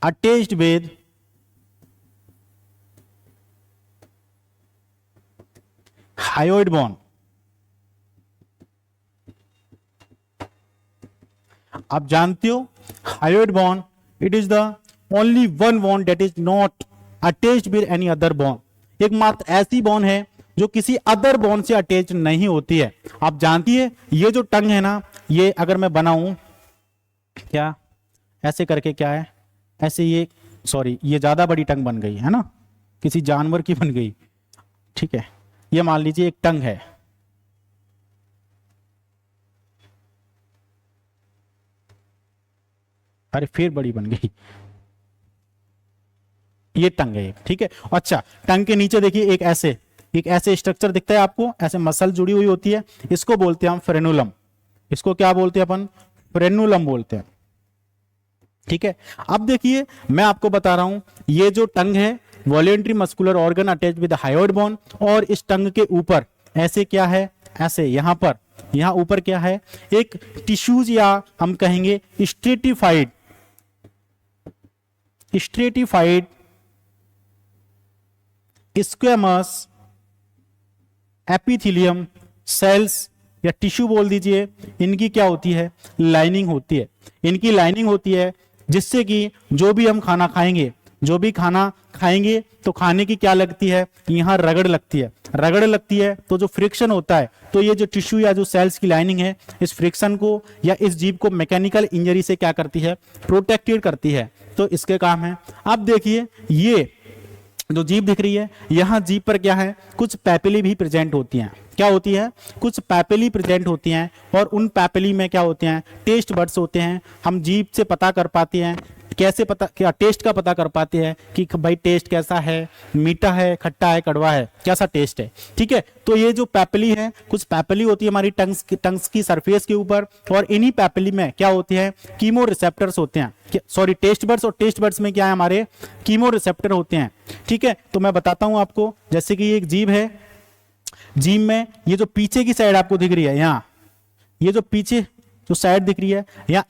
attached with hyoid bone. आप जानते हो hyoid bone, it is the only one bone that is not attached with any other bone. एकमात्र ऐसी बोन है जो किसी अदर बोन से अटैच नहीं होती है। आप जानती है ये जो टंग है ना, ये अगर मैं बनाऊं क्या ऐसे करके, क्या है ऐसे, ये सॉरी ये ज्यादा बड़ी टंग बन गई है ना, किसी जानवर की बन गई, ठीक है। ये मान लीजिए एक टंग है, अरे फिर बड़ी बन गई, ये टंग है, ठीक है। अच्छा, टंग के नीचे देखिए एक ऐसे स्ट्रक्चर दिखता है आपको, ऐसे मसल जुड़ी हुई होती है, इसको बोलते हैं हम फ्रेनुलम। इसको क्या बोलते हैं अपन, फ्रेनुलम बोलते हैं, ठीक है। अब देखिए मैं आपको बता रहा हूं, ये जो टंग है voluntary muscular organ attached with hyoid bone, और इस टंग के ऊपर ऐसे क्या है, ऐसे यहां ऊपर क्या है, एक टिश्यूज, या हम कहेंगे स्ट्रेटिफाइड स्क्वेमस एपिथेलियम सेल्स या टिश्यू बोल दीजिए, इनकी क्या होती है, लाइनिंग होती है। इनकी लाइनिंग होती है जिससे कि जो भी हम खाना खाएंगे तो खाने की क्या लगती है, यहाँ रगड़ लगती है। तो जो फ्रिक्शन होता है, तो ये जो टिश्यू या जो सेल्स की लाइनिंग है, इस फ्रिक्शन को या इस जीभ को मैकेनिकल इंजरी से क्या करती है, प्रोटेक्टेड करती है। तो इसके काम है। अब देखिए ये जो जीभ दिख रही है, यहां जीभ पर क्या है, कुछ पैपिली भी प्रेजेंट होती हैं। क्या होती है, कुछ पैपिली प्रेजेंट होती हैं, और उन पैपिली में क्या होते हैं, टेस्ट बड्स होते हैं। हम जीभ से पता कर पाते हैं, कैसे पता, क्या टेस्ट का पता कर पाते हैं कि भाई टेस्ट कैसा है, मीठा है, खट्टा है, कड़वा है, कैसा टेस्ट है, ठीक है। तो ये जो पैपिली है, कुछ पैपिली होती है हमारी टंग्स की सरफेस के ऊपर, और इन्हीं पैपिली में क्या होते हैं, कीमो रिसेप्टर्स होते हैं, सॉरी टेस्ट बड्स, और टेस्ट बड्स में क्या है, हमारे कीमो रिसेप्टर होते हैं, ठीक है। तो मैं बताता हूं आपको, जैसे कि ये एक जीभ है, जीभ में ये जो पीछे की साइड आपको दिख रही है, यहाँ ये जो पीछे जो साइड दिख रही है, यहाँ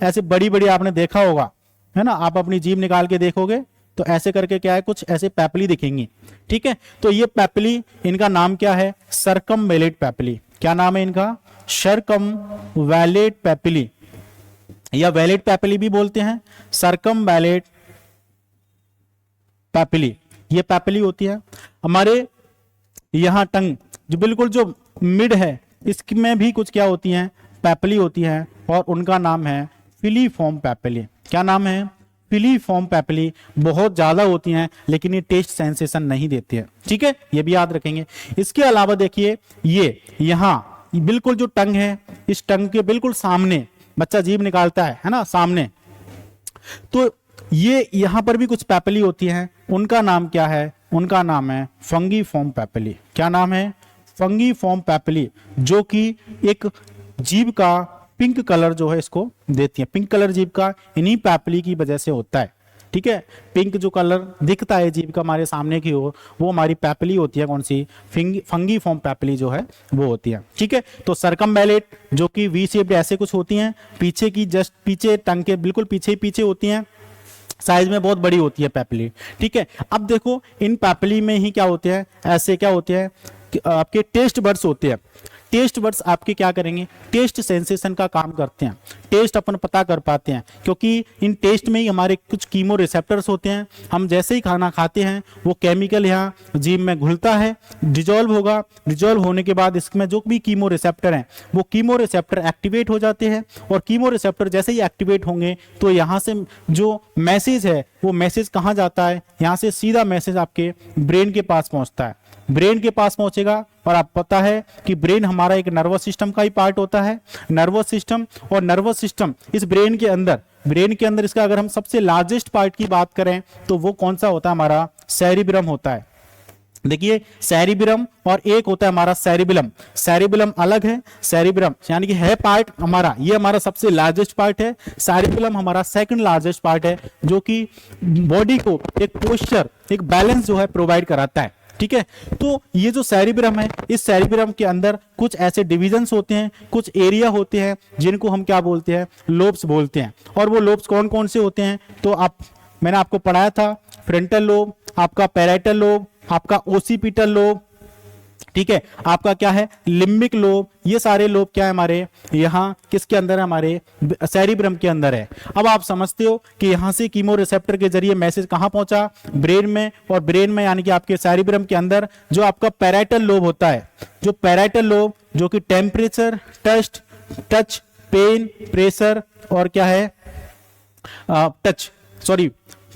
ऐसे बड़ी बड़ी आपने देखा होगा, है ना। आप अपनी जीभ निकाल के देखोगे तो ऐसे करके क्या है, कुछ ऐसे पैपिली दिखेंगी, ठीक है। तो ये पैपिली, इनका नाम क्या है, सर्कमवैलेट पैपिली। क्या नाम है इनका, सर्कमवैलेट पैपिली, या वैलेट पैपिली भी बोलते हैं, सर्कमवैलेट पैपिली। ये पैपिली होती है हमारे यहां टंग जो बिल्कुल जो मिड है, इसमें भी कुछ क्या होती हैं, पैपिली होती हैं, और उनका नाम है फिलीफॉर्म पैपिली। क्या नाम है, फिलीफॉर्म पेपिली बहुत ज्यादा होती हैं, लेकिन ये टेस्ट सेंसेशन नहीं देती है। ठीक है, ये भी याद रखेंगे। इसके अलावा देखिए ये यहाँ बिल्कुल जो टंग है, इस टंग के बिल्कुल सामने बच्चा जीभ निकालता है ना, सामने, तो ये यहां पर भी कुछ पेपिली होती हैं। उनका नाम क्या है? उनका नाम है फंगीफॉर्म पेपिली। क्या नाम है? फंगीफॉर्म पेपिली, जो कि एक जीभ का पिंक कलर जो है इसको देती है। पिंक कलर जीभ का इन्हीं पेपिली की वजह से होता है। ठीक है, पिंक जो कलर दिखता है जीभ का हमारे सामने की ओर, वो हमारी पेपिली होती है। कौन सी? फंगीफॉर्म पेपिली जो है वो होती है। ठीक है, तो सरकमवैलेट जो कि वी शेप्ड ऐसे कुछ होती हैं, पीछे की जस्ट पीछे टंग के बिल्कुल पीछे ही पीछे होती हैं, साइज में बहुत बड़ी होती है पेपिली। ठीक है, अब देखो इन पेपिली में ही क्या होते हैं, ऐसे क्या होते हैं कि आपके टेस्ट बड्स होते हैं। टेस्ट बड्स आपके क्या करेंगे? टेस्ट सेंसेशन का काम करते हैं। टेस्ट अपन पता कर पाते हैं क्योंकि इन टेस्ट में ही हमारे कुछ कीमो रिसेप्टर्स होते हैं। हम जैसे ही खाना खाते हैं वो केमिकल यहाँ जीभ में घुलता है, डिजोल्व होगा। डिजोल्व होने के बाद इसमें जो भी कीमो रिसेप्टर हैं वो कीमो रिसेप्टर एक्टिवेट हो जाते हैं, और कीमो रिसेप्टर जैसे ही एक्टिवेट होंगे तो यहाँ से जो मैसेज है वो मैसेज कहाँ जाता है? यहाँ से सीधा मैसेज आपके ब्रेन के पास पहुँचता है। ब्रेन के पास पहुंचेगा, और आप पता है कि ब्रेन हमारा एक नर्वस सिस्टम का ही पार्ट होता है। नर्वस सिस्टम, और नर्वस सिस्टम इस ब्रेन के अंदर इसका अगर हम सबसे लार्जेस्ट पार्ट की बात करें तो वो कौन सा होता है? हमारा सेरिब्रम होता है। देखिए सेरिब्रम और एक होता है हमारा सेरिबेलम। सेरिबेलम अलग है, सेरिब्रम यानी कि है पार्ट हमारा, ये हमारा सबसे लार्जेस्ट पार्ट है। सेरिबेलम हमारा सेकंड लार्जेस्ट पार्ट है, जो कि बॉडी को एक पोस्चर, एक बैलेंस जो है प्रोवाइड कराता है। ठीक है, तो ये जो सेरिब्रम है, इस सेरिब्रम के अंदर कुछ ऐसे डिविजन्स होते हैं, कुछ एरिया होते हैं जिनको हम क्या बोलते हैं? लोब्स बोलते हैं। और वो लोब्स कौन कौन से होते हैं? तो मैंने आपको पढ़ाया था, फ्रंटल लोब, आपका पैराइटल लोब, आपका ओसिपिटल लोब, ठीक है, आपका क्या है? Limbic lobe. ये सारे लोब क्या है हमारे यहाँ किसके अंदर है? हमारे सेरिब्रम के अंदर है। अब आप समझते हो कि यहाँ से कीमो रिसेप्टर के जरिए मैसेज कहाँ पहुंचा? ब्रेन में, और ब्रेन में यानी कि आपके सेरिब्रम के अंदर जो आपका पैराइटल लोब होता है, जो पैराइटल लोब जो कि टेम्परेचर, टच, पेन, प्रेशर और क्या है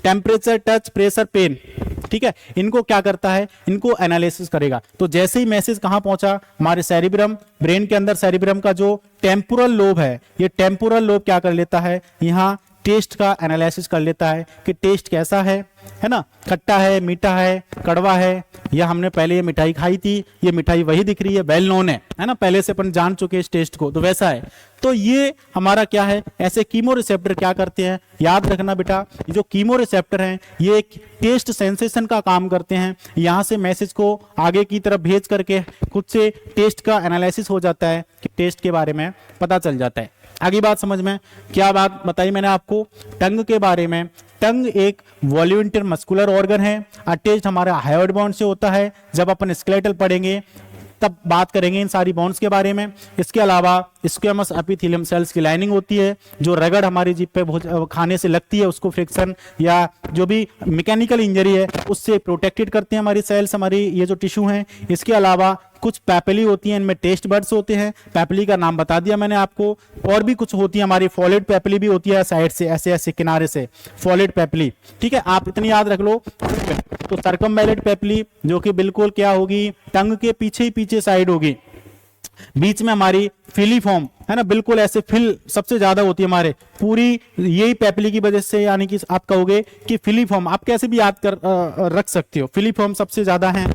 टेम्परेचर, टच, प्रेशर, पेन, ठीक है, इनको क्या करता है? इनको एनालिसिस करेगा। तो जैसे ही मैसेज कहां पहुंचा? हमारे सेरिब्रम, ब्रेन के अंदर सेरिब्रम का जो टेम्पोरल लोब है, ये टेम्पोरल लोब क्या कर लेता है? यहाँ टेस्ट का एनालिसिस कर लेता है कि टेस्ट कैसा है ना, खट्टा है, मीठा है, कड़वा है, या हमने पहले ये मिठाई खाई थी, ये मिठाई वही दिख रही है, वेल नोन है ना, पहले से अपन जान चुके इस टेस्ट को, तो वैसा है। तो ये हमारा क्या है? ऐसे कीमो रिसेप्टर क्या करते हैं? याद रखना बेटा, जो कीमो रिसेप्टर हैं ये एक टेस्ट सेंसेशन का काम करते हैं। यहाँ से मैसेज को आगे की तरफ भेज करके खुद से टेस्ट का एनालिसिस हो जाता है, कि टेस्ट के बारे में पता चल जाता है। आगे बात समझ में, क्या बात बताई मैंने आपको टंग के बारे में? टंग एक वॉल्यूंटियर मस्कुलर ऑर्गन है, अटैच्ड हमारा हायोइड बॉन्ड से होता है। जब अपन स्केलेटल पढ़ेंगे तब बात करेंगे इन सारी बॉन्ड्स के बारे में। इसके अलावा स्क्वेमस एपिथेलियम सेल्स की लाइनिंग होती है, जो रगड़ हमारी जीभ पे खाने से लगती है उसको फ्रिक्शन या जो भी मैकेनिकल इंजरी है उससे प्रोटेक्टेड करते हैं हमारी सेल्स, हमारी ये जो टिश्यू हैं। इसके अलावा कुछ पैपिली होती हैं, इनमें टेस्ट बड्स होते हैं। पैपिली का नाम बता दिया मैंने आपको। और भी कुछ होती है हमारी, फॉलिड पैपिली भी होती है साइड से, ऐसे ऐसे किनारे से फॉलिड पैपिली, ठीक है, आप इतनी याद रख लो। तो सर्कमवैलेंट पैपिली जो कि बिल्कुल क्या होगी? टंग के पीछे ही पीछे साइड होगी। बीच में हमारी फिलीफॉर्म है ना, बिल्कुल ऐसे फिल सबसे ज्यादा होती है हमारे पूरी, यही पैपिली की वजह से, यानी कि आप कहोगे कि फिलीफॉर्म आप कैसे भी याद कर रख सकते हो, फिलीफॉर्म सबसे ज्यादा है,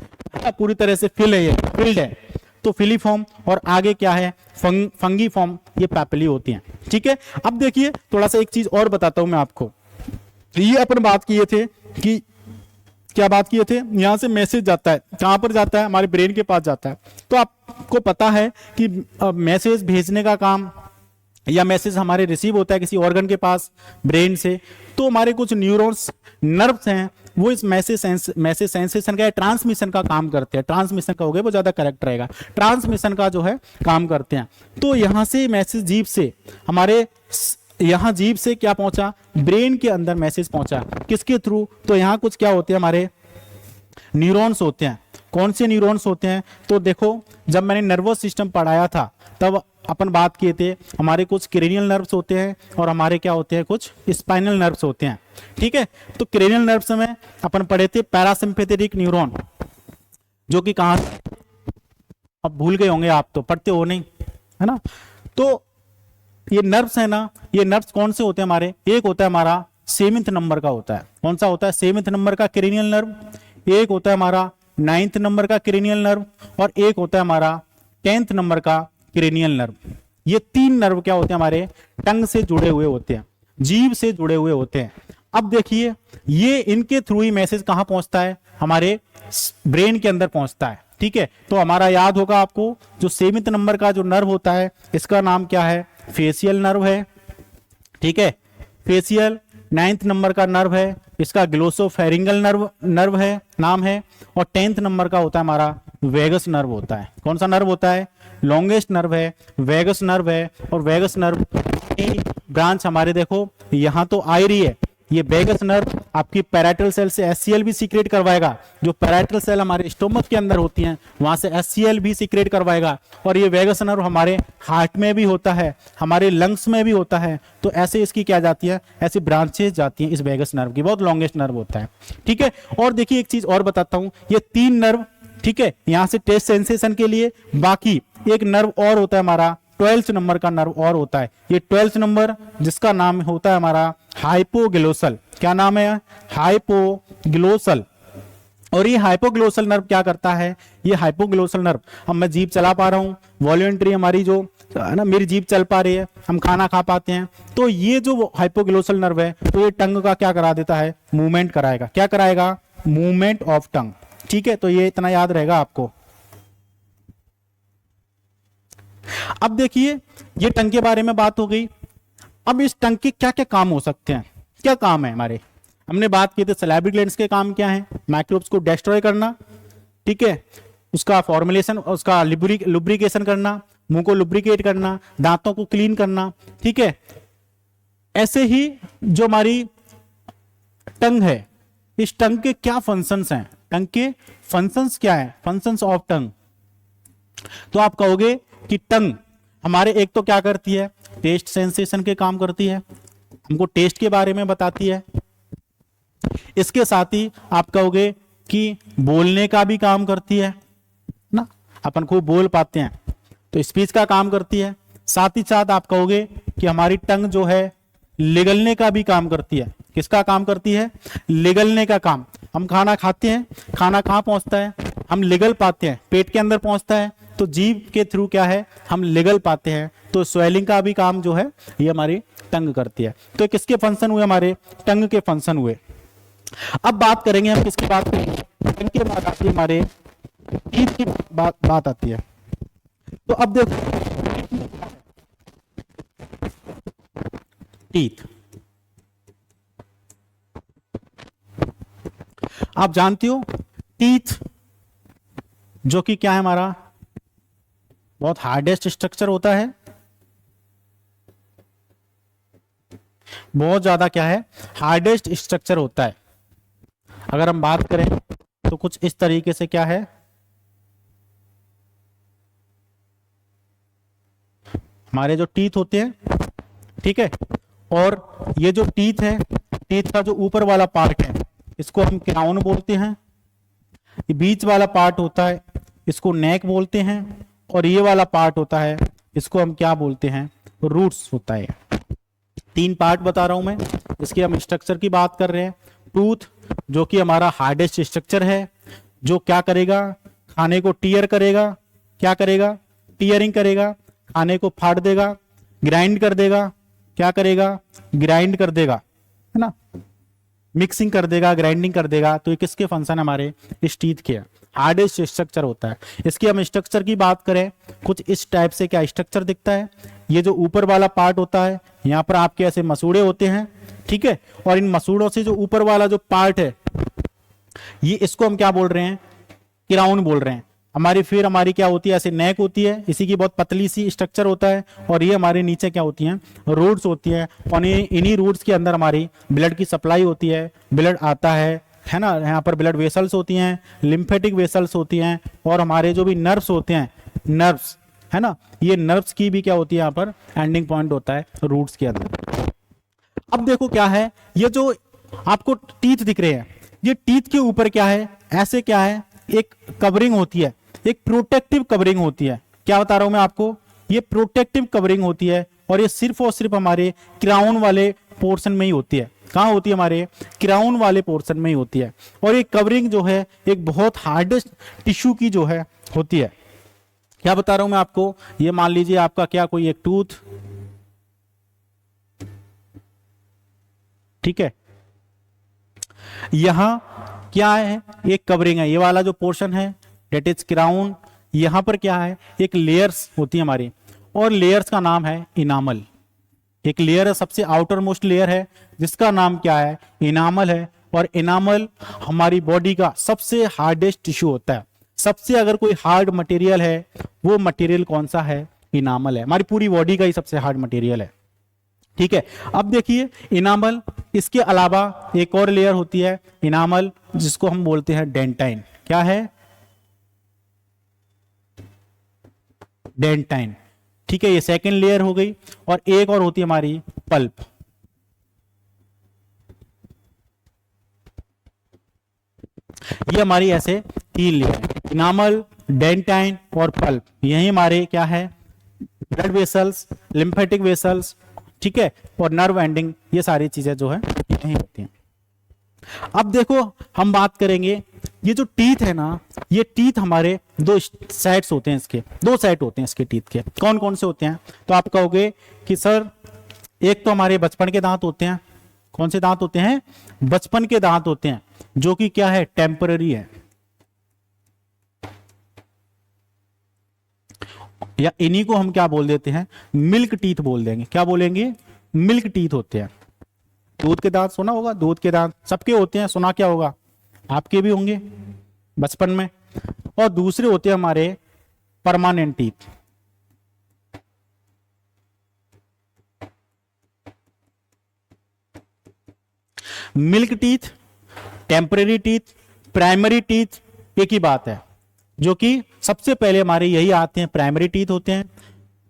पूरी तरह से फिल है, ये फिल्ड है। तो फिलीफॉर्म और आगे क्या है? फंगीफॉर्म, ये पैपिली होती हैं। ठीक है, अब देखिए थोड़ा सा एक चीज और बताता हूं मैं आपको। ये अपन बात किए थे कि क्या बात किए थे, यहां से मैसेज जाता है, कहां पर जाता है? हमारे ब्रेन के पास जाता है। तो आपको पता है कि मैसेज भेजने का काम या मैसेज हमारे रिसीव होता है किसी ऑर्गन के पास ब्रेन से, तो हमारे कुछ न्यूरॉन्स, नर्व्स हैं, वो इस मैसेज सेंसेशन का, ट्रांसमिशन का काम करते हैं। ट्रांसमिशन का हो गया वो ज्यादा करेक्ट रहेगा, ट्रांसमिशन का जो है काम करते हैं। तो यहां से मैसेज जीभ से हमारे यहां जीभ से क्या पहुंचा? ब्रेन के अंदर मैसेज पहुंचा, किसके थ्रू? तो यहां कुछ क्या होते हैं? हमारे न्यूरॉन्स होते हैं। कौन से न्यूरॉन्स होते हैं? तो देखो, जब मैंने नर्वस सिस्टम पढ़ाया था तब अपन बात किए थे, हमारे कुछ क्रेनियल नर्व्स होते हैं और हमारे क्या होते हैं? कुछ स्पाइनल नर्व्स होते हैं। ठीक है। तो क्रेनियल नर्व्स में अपन पढ़े थे पैरासिम्पैथेटिक न्यूरॉन, जो कि कहां, अब भूल गए होंगे आप, तो पढ़ते हो नहीं, है ना। तो ये नर्व्स है ना, ये नर्व्स कौन से होते हैं हमारे, एक होता है हमारा 7th नंबर का होता है, कौन सा होता है, 7th नंबर का क्रेनियल नर्व, एक होता है हमारा 9th नंबर का क्रेनियल नर्व, और एक होता है हमारा 10th नंबर का क्रेनियल नर्व। ये 3 नर्व क्या होते हैं हमारे, टंग से जुड़े हुए होते हैं, जीभ से जुड़े हुए होते हैं। अब देखिए ये इनके थ्रू ही मैसेज कहां पहुंचता है, हमारे ब्रेन के अंदर पहुंचता है, ठीक है। तो हमारा याद होगा आपको, जो 7th नंबर का जो नर्व होता है इसका नाम क्या है, फेशियल नर्व है, ठीक है, फेशियल। 9th नंबर का नर्व है, इसका ग्लोसोफेरिंगल नर्व है, नाम है। और 10th नंबर का होता है हमारा वेगस नर्व होता है। कौन सा नर्व होता है, लॉन्गेस्ट नर्व है, वेगस नर्व है। और वेगस नर्व की ब्रांच हमारे देखो यहां तो आ रही है, ये वेगस नर्व आपकी पैराइटल सेल से एचसीएल भी सीक्रेट करवाएगा, जो पैराइटल सेल हमारे स्टोमक के अंदर होती हैं वहां से एचसीएल भी सीक्रेट करवाएगा। और ये वेगस नर्व हमारे हार्ट में भी होता है, हमारे लंग्स में भी होता है। तो ऐसे इसकी क्या जाती है, ऐसी ब्रांचेस जाती हैं इस वेगस नर्व की, बहुत लॉन्गेस्ट नर्व होता है, ठीक है। और देखिए एक चीज और बताता हूं, ये 3 नर्व, ठीक है, यहां से टेस्ट सेंसेशन के लिए, बाकी एक नर्व और होता है हमारा 12th नंबर का नर्व और होता है, ये 12th नंबर जिसका नाम होता है हमारा हाइपोग्लोसल। क्या नाम है, हाइपोग्लोसल। और ये हाइपोग्लोसल नर्व क्या करता है, ये हाइपोग्लोसल नर्व, अब मैं जीभ चला पा रहा हूं, वॉल्यूंट्री हमारी जो है ना, मेरी जीभ चल पा रही है, हम खाना खा पाते हैं, तो ये जो हाइपोग्लोसल नर्व है तो ये टंग का क्या करा देता है, मूवमेंट कराएगा। क्या कराएगा, मूवमेंट ऑफ टंग, ठीक है। तो ये इतना याद रहेगा आपको। अब देखिए ये टंग के बारे में बात हो गई। अब इस टंग के क्या क्या काम हो सकते हैं, क्या काम है हमारे, हमने बात की थी सैलिवरी ग्लैंड्स के काम क्या है, माइक्रोब्स को डिस्ट्रॉय करना, ठीक है, उसका फॉर्मुलेशन, उसका लुब्रिकेशन करना, मुंह को लुब्रिकेट करना, दांतों को क्लीन करना, ठीक है। ऐसे ही जो हमारी टंग है, इस टंग के क्या फंक्शंस हैं, टंग के फंक्शंस क्या है, फंक्शंस ऑफ टंग। तो आप कहोगे कि टंग हमारे एक तो क्या करती है, टेस्ट सेंसेशन के काम करती है, हमको टेस्ट के बारे में बताती है। इसके साथ ही आप कहोगे कि बोलने का भी काम करती है ना, अपन खूब बोल पाते हैं तो स्पीच का काम करती है। साथ ही साथ आप कहोगे कि हमारी टंग जो है लिगलने का भी काम करती है। किसका काम करती है, लिगलने का काम। हम खाना खाते हैं, खाना कहाँ पहुंचता है, हम लिगल पाते हैं, पेट के अंदर पहुंचता है, तो जीभ के थ्रू क्या है, हम लिगल पाते हैं। तो स्वेलिंग का भी काम जो है ये हमारी टंग करती है। तो किसके फंक्शन हुए, हमारे टंग के फंक्शन हुए। अब बात करेंगे हम किसकी बात करेंगे, टंग के बाद आती है हमारे टीथ की बात आती है। तो अब देखो टीथ, आप जानती हो टीथ जो कि क्या है, हमारा बहुत हार्डेस्ट स्ट्रक्चर होता है, बहुत ज्यादा क्या है, हार्डेस्ट स्ट्रक्चर होता है। अगर हम बात करें तो कुछ इस तरीके से क्या है, हमारे जो टीथ होते हैं, ठीक है, और ये जो टीथ है, टीथ का जो ऊपर वाला पार्ट है इसको हम क्राउन बोलते हैं, ये बीच वाला पार्ट होता है इसको नेक बोलते हैं, और ये वाला पार्ट होता है इसको हम क्या बोलते हैं, रूट्स होता है। 3 पार्ट बता रहा हूं मैं, इसके हम स्ट्रक्चर की बात कर रहे हैं। टूथ जो कि हमारा हार्डेस्ट स्ट्रक्चर है, जो क्या करेगा, खाने को टीयर करेगा, क्या करेगा, टीयरिंग करेगा, खाने को फाड़ देगा, ग्राइंड कर देगा, क्या करेगा, ग्राइंड कर देगा, है ना, मिक्सिंग कर देगा, ग्राइंडिंग कर देगा। तो ये किसके फंक्शन हमारे, इस टीथ के हार्डेस्ट स्ट्रक्चर होता है। इसकी हम स्ट्रक्चर की बात करें, कुछ इस टाइप से क्या स्ट्रक्चर दिखता है। ये जो ऊपर वाला पार्ट होता है, यहाँ पर आपके ऐसे मसूड़े होते हैं, ठीक है, और इन मसूड़ों से जो ऊपर वाला जो पार्ट है, ये इसको हम क्या बोल रहे हैं, क्राउन बोल रहे हैं। फिर हमारी क्या होती है, ऐसे नेक होती है, इसी की बहुत पतली सी स्ट्रक्चर होता है, और ये हमारे नीचे क्या होती हैं, रूट्स होती हैं, और इन्हीं रूट्स के अंदर हमारी ब्लड की सप्लाई होती है, ब्लड आता है ना, यहाँ पर ब्लड वेसल्स होती हैं, लिम्फेटिक वेसल्स होती हैं, और हमारे जो भी नर्व्स होते हैं, नर्व्स, है ना, ये नर्व्स की भी क्या होती है, यहाँ पर एंडिंग पॉइंट होता है रूट्स के अंदर। अब देखो क्या है, ये जो आपको टीथ दिख रहे हैं, ये टीथ के ऊपर क्या है, ऐसे क्या है, एक कवरिंग होती है, एक प्रोटेक्टिव कवरिंग होती है। क्या बता रहा हूं मैं आपको, ये प्रोटेक्टिव कवरिंग होती है और ये सिर्फ और सिर्फ हमारे क्राउन वाले पोर्शन में ही होती है। कहां होती है, हमारे क्राउन वाले पोर्शन में ही होती है। और ये कवरिंग जो है एक बहुत हार्डेस्ट टिश्यू की जो है होती है। क्या बता रहा हूं मैं आपको, ये मान लीजिए आपका क्या कोई एक टूथ, ठीक है, यहां क्या है, एक कवरिंग है, ये वाला जो पोर्शन है डेट इज क्राउन। यहां पर क्या है, एक लेयर्स होती है हमारी, और लेयर्स का नाम है इनामल। एक लेयर है, सबसे आउटर मोस्ट लेयर है, जिसका नाम क्या है, इनामल है। और इनामल हमारी बॉडी का सबसे हार्डेस्ट टिश्यू होता है। सबसे अगर कोई हार्ड मटेरियल है, वो मटेरियल कौन सा है, इनामल है। हमारी पूरी बॉडी का ही सबसे हार्ड मटेरियल है, ठीक है। अब देखिए इनामल, इसके अलावा एक और लेयर होती है इनामल, जिसको हम बोलते हैं डेंटाइन। क्या है, डेंटाइन, ठीक है, ये सेकेंड लेयर हो गई। और एक और होती है हमारी पल्प। ये हमारी ऐसे 3 लेयर है, इनामल, डेंटाइन और पल्प। यही हमारे क्या है, ब्लड वेसल्स, लिम्फेटिक वेसल्स, ठीक है, और नर्व एंडिंग, ये सारी चीजें जो है यही होती हैं। अब देखो हम बात करेंगे, ये जो टीथ है ना, ये टीथ हमारे 2 सेट्स होते हैं, इसके 2 सेट होते हैं इसके टीथ के। कौन कौन से होते हैं, तो आप कहोगे कि सर एक तो हमारे बचपन के दांत होते हैं। कौन से दांत होते हैं, बचपन के दांत होते हैं, जो कि क्या है, टेम्पररी है, या इन्हीं को हम क्या बोल देते हैं, मिल्क टीथ बोल देंगे। क्या बोलेंगे, मिल्क टीथ होते हैं। दूध के दांत सुना होगा, दूध के दांत सबके होते हैं, सुना क्या होगा, आपके भी होंगे बचपन में। और दूसरे होते हैं हमारे permanent teeth. Milk teeth, temporary teeth, primary teeth एक ही बात है। जो कि सबसे पहले हमारे यही आते हैं, प्राइमरी टीथ होते हैं,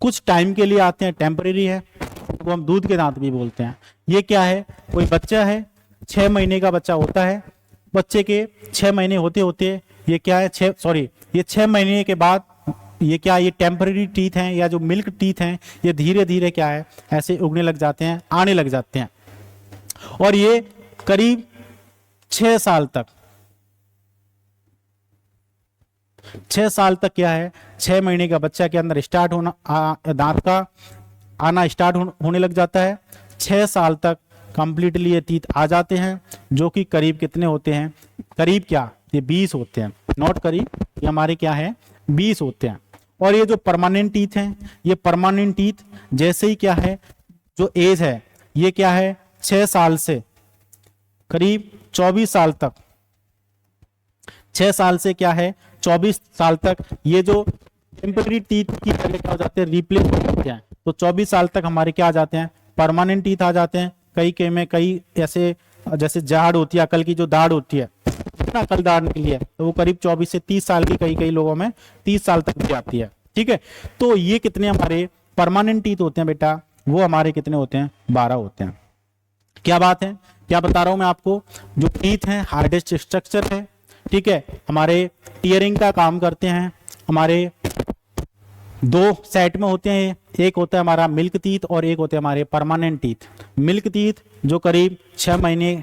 कुछ टाइम के लिए आते हैं, टेम्पररी है, वो हम दूध के दांत भी बोलते हैं। ये क्या है, कोई बच्चा है, 6 महीने का बच्चा होता है, बच्चे के 6 महीने होते होते ये क्या है, ये 6 महीने के बाद ये क्या, ये टेम्पररी टीथ हैं, या जो मिल्क टीथ हैं, ये धीरे धीरे क्या है, ऐसे उगने लग जाते हैं, आने लग जाते हैं। और ये करीब 6 साल तक, 6 साल तक क्या है, 6 महीने का बच्चा के अंदर स्टार्ट होना, दांत का आना स्टार्ट होने लग जाता है। 6 साल तक कंप्लीटली ये टीथ आ जाते हैं, जो कि करीब कितने होते हैं, करीब क्या, ये 20 होते हैं, नॉट करीब, ये हमारे क्या है, 20 होते हैं। और ये जो परमानेंट टीथ हैं, ये परमानेंट टीथ जैसे ही क्या है, जो एज है, ये क्या है, 6 साल से करीब 24 साल तक, 6 साल से क्या है, 24 साल तक ये जो टेम्पररी टीथ की जगह क्या हो जाते हैं, रिप्लेस हो जाते हैं। तो 24 साल तक हमारे क्या आ जाते हैं, परमानेंट टीथ आ जाते हैं। कई के में कई ऐसे, जैसे जाड़ होती है, अकल की जो दाढ़ होती है ना, अकल दाढ़ के लिए, तो वो करीब 24 से 30 साल की, कई कई लोगों में 30 साल तक भी आती है, ठीक है। तो ये कितने हमारे परमानेंट टीथ होते हैं बेटा, वो हमारे कितने होते हैं, 12 होते हैं। क्या बात है, क्या बता रहा हूं मैं आपको, जो टीथ हैं हार्डेस्ट स्ट्रक्चर है, ठीक है, हमारे टीयरिंग का काम करते हैं। हमारे 2 सेट में होते हैं, एक होता है हमारा मिल्क टीथ और एक होते हैं हमारे परमानेंट टीथ। मिल्क टीथ जो करीब 6 महीने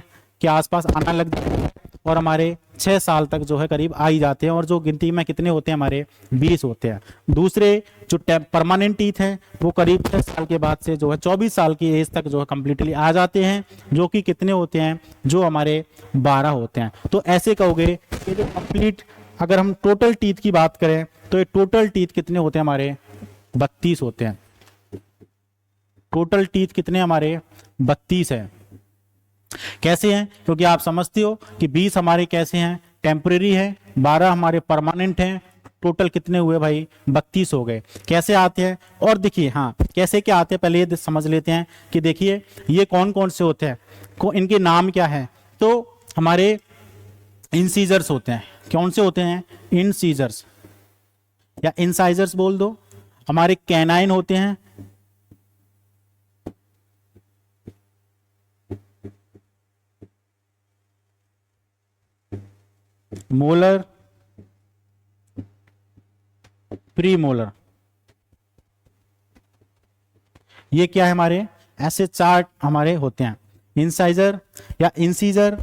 के आसपास आना लग जाता है, और हमारे 6 साल तक जो है करीब आ ही जाते हैं, और जो गिनती में कितने होते हैं, हमारे 20 होते हैं। दूसरे जो परमानेंट टीथ हैं, वो करीब 6 साल के बाद से जो है 24 साल की एज तक जो है कंप्लीटली आ जाते हैं, जो कि कितने होते हैं, जो हमारे 12 होते हैं। तो ऐसे कहोगे कि जो कंप्लीट, अगर हम टोटल टीथ की बात करें, तो ये टोटल टीथ कितने होते हैं, हमारे 32 होते हैं। टोटल टीथ कितने हमारे, 32 है। कैसे हैं, क्योंकि आप समझते हो कि 20 हमारे कैसे हैं, टेम्परेरी है, 12 हमारे परमानेंट हैं। टोटल कितने हुए भाई, 32 हो गए। कैसे आते हैं, और देखिए हाँ कैसे क्या आते हैं, पहले ये समझ लेते हैं कि देखिए ये कौन कौन से होते हैं, इनके नाम क्या है। तो हमारे इंसीजर्स होते हैं, कौन से होते हैं, इंसीजर्स या इंसाइजर्स बोल दो। हमारे कैनाइन होते हैं, मोलर, प्री मोलर। ये क्या है हमारे, ऐसे चार्ट हमारे होते हैं, इंसाइजर या incisor,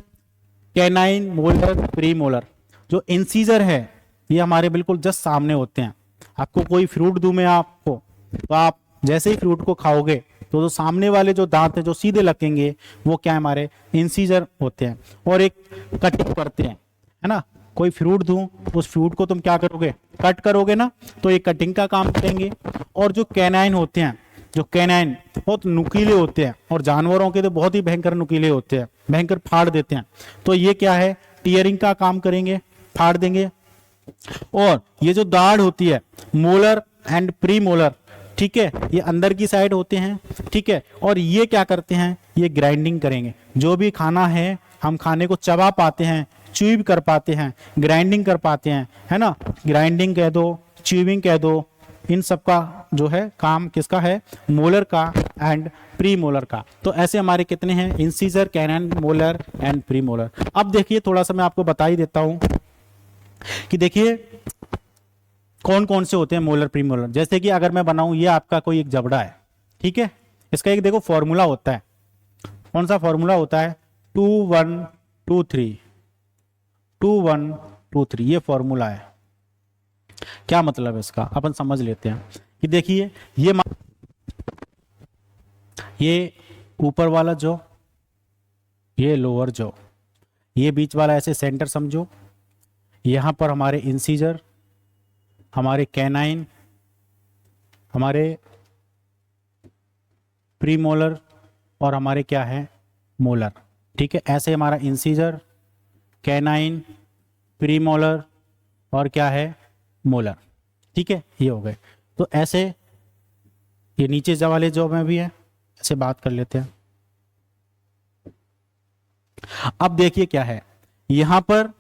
canine, molar, pre molar. जो इंसीजर है ये हमारे बिल्कुल जस्ट सामने होते हैं। आपको कोई फ्रूट दूं मैं आपको, तो आप जैसे ही फ्रूट को खाओगे तो जो सामने वाले जो दांत है जो सीधे लगेंगे वो क्या है, हमारे इंसीजर होते हैं। और एक कटिंग करते हैं, है ना। कोई फ्रूट दूं, उस फ्रूट को तुम क्या करोगे, कट करोगे ना, तो ये कटिंग का काम करेंगे। और जो कैनाइन होते हैं, जो कैनाइन बहुत नुकीले होते हैं, और जानवरों के तो बहुत ही भयंकर नुकीले होते हैं, भयंकर फाड़ देते हैं, तो ये क्या है, टीयरिंग का काम करेंगे, फाड़ देंगे। और ये जो दाढ़ होती है, मोलर एंड प्री मोलर, ठीक है, ये अंदर की साइड होते हैं, ठीक है। और ये क्या करते हैं, ये ग्राइंडिंग करेंगे। जो भी खाना है हम खाने को चबा पाते हैं, च्यूब कर पाते हैं, ग्राइंडिंग कर पाते हैं, है ना। ग्राइंडिंग कह दो, च्यूबिंग कह दो, इन सब का जो है काम किसका है, मोलर का एंड प्री मोलर का। तो ऐसे हमारे कितने हैं, incisor, canine, molar and pre molar. अब देखिए थोड़ा सा मैं आपको बता ही देता हूं कि देखिए कौन कौन से होते हैं मोलर, प्री मोलर। जैसे कि अगर मैं बनाऊं, ये आपका कोई एक जबड़ा है, ठीक है, इसका एक देखो फॉर्मूला होता है। कौन सा फॉर्मूला होता है, 2 1 2 3, 2 1 2 3, ये फॉर्मूला है। क्या मतलब है इसका, अपन समझ लेते हैं कि देखिए ये ऊपर वाला जो, ये लोअर जो, ये बीच वाला ऐसे सेंटर समझो। यहां पर हमारे इंसीजर, हमारे कैनाइन, हमारे प्रीमोलर और हमारे क्या है, मोलर, ठीक है। ऐसे हमारा इंसीजर, कैनाइन, प्रीमोलर और क्या है, मोलर, ठीक है, ये हो गए। तो ऐसे ये नीचे जो वाले जो में भी है, ऐसे बात कर लेते हैं। अब देखिए क्या है, यहां पर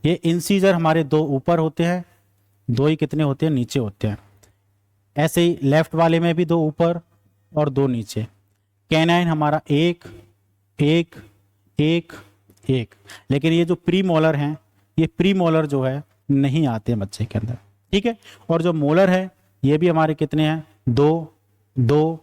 ये इंसीजर हमारे दो ऊपर होते हैं, दो ही कितने होते हैं, नीचे होते हैं। ऐसे ही लेफ्ट वाले में भी दो ऊपर और दो नीचे। कैनाइन हमारा एक एक एक एक। लेकिन ये जो प्री मोलर हैं, ये प्री मोलर जो है नहीं आते हैं बच्चे के अंदर, ठीक है। और जो मोलर है ये भी हमारे कितने हैं, दो दो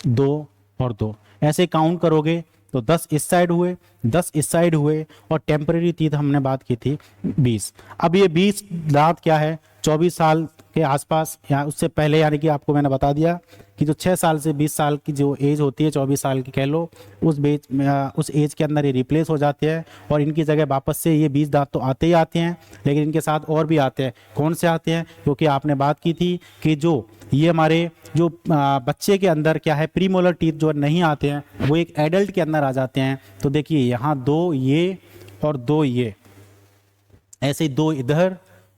दो और दो। ऐसे काउंट करोगे तो 10 इस साइड हुए, 10 इस साइड हुए, और टेम्परेरी टीथ हमने बात की थी 20। अब ये 20 दांत क्या है, 24 साल के आसपास या उससे पहले, यानी कि आपको मैंने बता दिया कि जो 6 साल से 20 साल की जो एज होती है, 24 साल की कह लो, उस एज के अंदर ये रिप्लेस हो जाते हैं। और इनकी जगह वापस से ये 20 दांत तो आते ही आते हैं, लेकिन इनके साथ और भी आते हैं। कौन से आते हैं, क्योंकि आपने बात की थी कि जो ये हमारे जो बच्चे के अंदर क्या है, प्रीमोलर टीथ जो नहीं आते हैं, वो एक एडल्ट के अंदर आ जाते हैं। तो देखिए यहाँ दो ये और दो ये, ऐसे दो इधर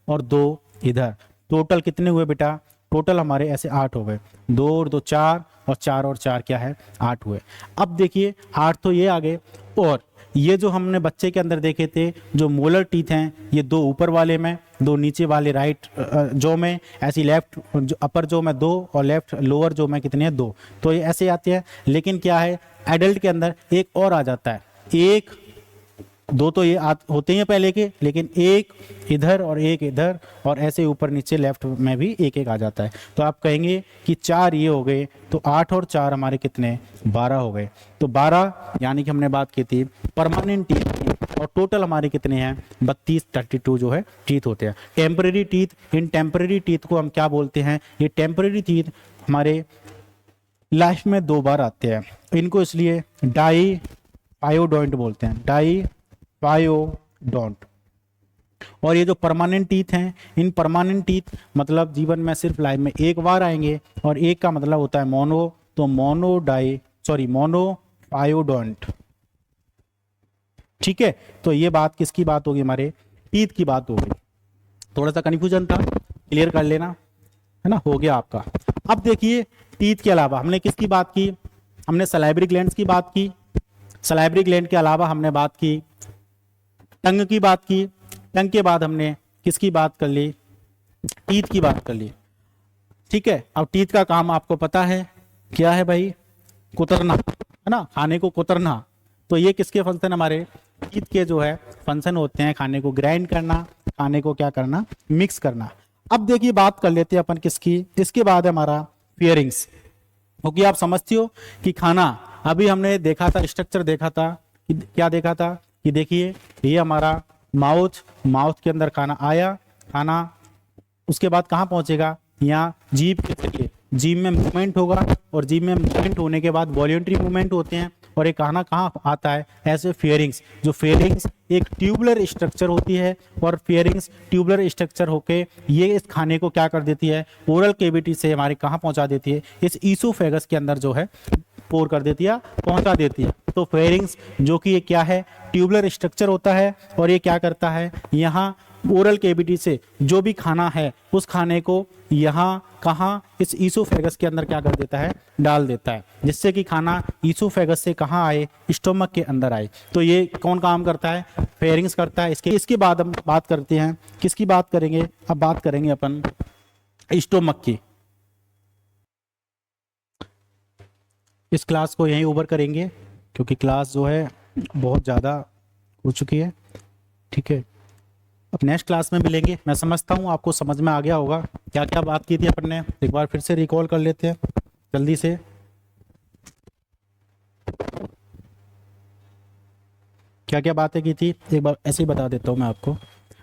और दो इधर, टोटल कितने हुए बेटा, टोटल हमारे ऐसे 8 हो गए। 2 और 2 4, और 4 और 4 क्या है, 8 हुए। अब देखिए 8 तो ये आ गए, और ये जो हमने बच्चे के अंदर देखे थे जो मोलर टीथ हैं, ये दो ऊपर वाले में, दो नीचे वाले राइट जो में, ऐसी लेफ्ट जो अपर जो में 2 और लेफ्ट लोअर जो में कितने हैं, 2। तो ये ऐसे आते हैं। लेकिन क्या है, एडल्ट के अंदर एक और आ जाता है, एक दो तो ये होते हैं पहले के, लेकिन एक इधर और एक इधर, और ऐसे ऊपर नीचे लेफ्ट में भी एक एक आ जाता है। तो आप कहेंगे कि 4 ये हो गए, तो 8 और 4 हमारे कितने, 12 हो गए। तो 12 यानी कि हमने बात की थी परमानेंट टीथ की, और टोटल हमारे कितने हैं, 32 32 जो है टीथ होते हैं। Temporary teeth, in temporary teeth को हम क्या बोलते हैं, ये टेम्परेरी टीथ हमारे लाइफ में 2 बार आते हैं। इनको इसलिए डाई पायोडोंट बोलते हैं, डाई पायोडोंट। और ये जो परमानेंट टीथ हैं, इन परमानेंट टीथ मतलब जीवन में सिर्फ लाइफ में एक बार आएंगे, और एक का मतलब होता है मोनो, तो मोनोपायोडोंट, ठीक है। तो ये बात किसकी बात होगी, हमारे टीथ की बात होगी। थोड़ा सा कन्फ्यूजन था, क्लियर कर लेना, है ना, हो गया आपका। अब देखिए टीथ के अलावा हमने किसकी बात की, हमने सलाइवरी ग्लैंड्स की बात की। सलाइवरी ग्लैंड के अलावा हमने बात की टंग की बात की। टंग के बाद हमने किसकी बात कर ली, टीथ की बात कर ली, ठीक है। अब टीथ का काम आपको पता है क्या है भाई, कुतरना, है ना, खाने को कुतरना। तो ये किसके फंक्शन हमारे, टीथ के जो है फंक्शन होते हैं खाने को ग्राइंड करना, खाने को क्या करना, मिक्स करना। अब देखिए बात कर लेते हैं अपन किसकी, इसके बाद है हमारा फियरिंग्स। क्योंकि आप समझते हो कि खाना, अभी हमने देखा था स्ट्रक्चर, देखा था कि क्या देखा था कि देखिए ये हमारा माउथ, माउथ के अंदर खाना आया, खाना उसके बाद कहाँ पहुंचेगा, यहाँ जीभ के जरिए, जीभ में मूवमेंट होगा और जीभ में मूवमेंट होने के बाद वॉल्यूंटरी मूवमेंट होते हैं और ये खाना कहाँ आता है, ऐसे फेयरिंग्स। जो फेयरिंग्स एक ट्यूबुलर स्ट्रक्चर होती है और फेयरिंग्स ट्यूबुलर स्ट्रक्चर होके ये इस खाने को क्या कर देती है, ओरल केविटी से हमारे कहाँ पहुंचा देती है, इस ईसोफेगस के अंदर जो है पोर कर देती है, पहुंचा देती है। तो फेयरिंग्स जो कि ये क्या है, ट्यूबुलर स्ट्रक्चर होता है और ये क्या करता है, यहाँ ओरल केविटी से जो भी खाना है उस खाने को यहाँ कहाँ, इस ईसोफेगस के अंदर क्या कर देता है, डाल देता है, जिससे कि खाना ईसोफेगस से कहाँ आए, स्टोमक के अंदर आए। तो ये कौन काम करता है, फेयरिंग्स करता है। इसके बाद हम बात करते हैं, किसकी बात करेंगे, अब बात करेंगे अपन स्टोमक की। इस क्लास को यहीं ओवर करेंगे क्योंकि क्लास जो है बहुत ज़्यादा हो चुकी है, ठीक है। अब नेक्स्ट क्लास में मिलेंगे। मैं समझता हूँ आपको समझ में आ गया होगा क्या क्या बात की थी अपन ने, एक बार फिर से रिकॉल कर लेते हैं जल्दी से। क्या क्या बातें की थी एक बार ऐसे ही बता देता हूँ मैं आपको।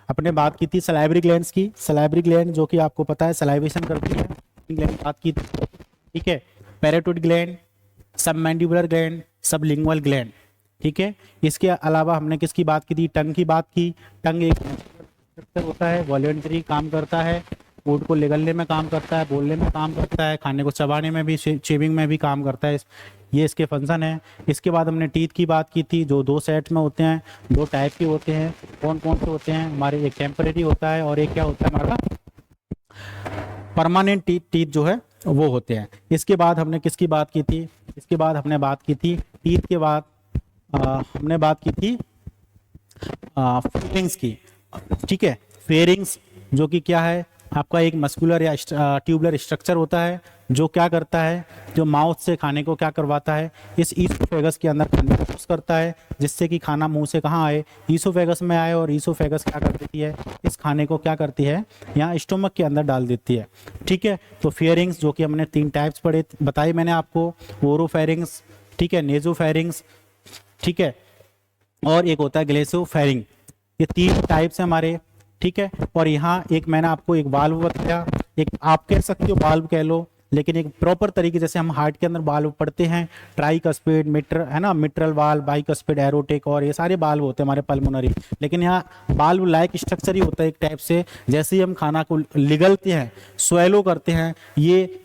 अपने बात की थी सलाइवरी ग्लैंड्स की, सलाइवरी ग्लैंड जो कि आपको पता है सलाइवेशन करती है, ग्लैंड बात की थी, ठीक है। Parotid gland, submandibular gland, sublingual gland, ठीक है। इसके अलावा हमने किसकी बात की थी, टंग की बात की। टंग एक स्ट्रक्चर होता है, वॉलंटरी काम करता है, फूड को निगलने में काम करता है, बोलने में काम करता है, खाने को चबाने में भी, चेविंग में भी काम करता है, ये इसके फंक्शन है। इसके बाद हमने टीथ की बात की थी, जो दो सेट में होते हैं, दो टाइप के होते हैं। कौन कौन से होते हैं हमारे, एक टेम्परेरी होता है और एक क्या होता है हमारा परमानेंट टीथ जो है वो होते हैं। इसके बाद हमने किसकी बात की थी, इसके बाद हमने बात की थी टीथ के बाद हमने बात की थी फेयरिंग्स की, ठीक है। फेयरिंग्स जो कि क्या है आपका एक मस्कुलर या ट्यूबुलर स्ट्रक्चर होता है जो क्या करता है, जो माउथ से खाने को क्या करवाता है, इस ईसोफेगस के अंदर खाने को पुश करता है, जिससे कि खाना मुंह से कहाँ आए, ईसोफेगस में आए, और ईसोफेगस क्या कर देती है, इस खाने को क्या करती है, यहाँ स्टोमक के अंदर डाल देती है, ठीक है। तो फेयरिंग्स जो कि हमने 3 टाइप्स पढ़े बताई मैंने आपको, ओरोफेरिंग्स, ठीक है, नेजोफेरिंग्स, ठीक है, और एक होता है ग्लेसोफेरिंग। ये 3 टाइप्स हैं हमारे, ठीक है। और यहाँ एक मैंने आपको एक वाल्व बताया, एक आप कह सकते हो वाल्व कह लो, लेकिन एक प्रॉपर तरीके जैसे हम हार्ट के अंदर वाल्व पढ़ते हैं, ट्राइकस्पिड, मिट्रल है ना, मिट्रल वाल्व, बाइकस्पिड, एरोटिक, और ये सारे वाल्व होते हैं हमारे पल्मोनरी। लेकिन यहाँ वाल्व लाइक स्ट्रक्चर ही होता है एक टाइप से, जैसे ही हम खाना को निगलते हैं, स्वेलो करते हैं, ये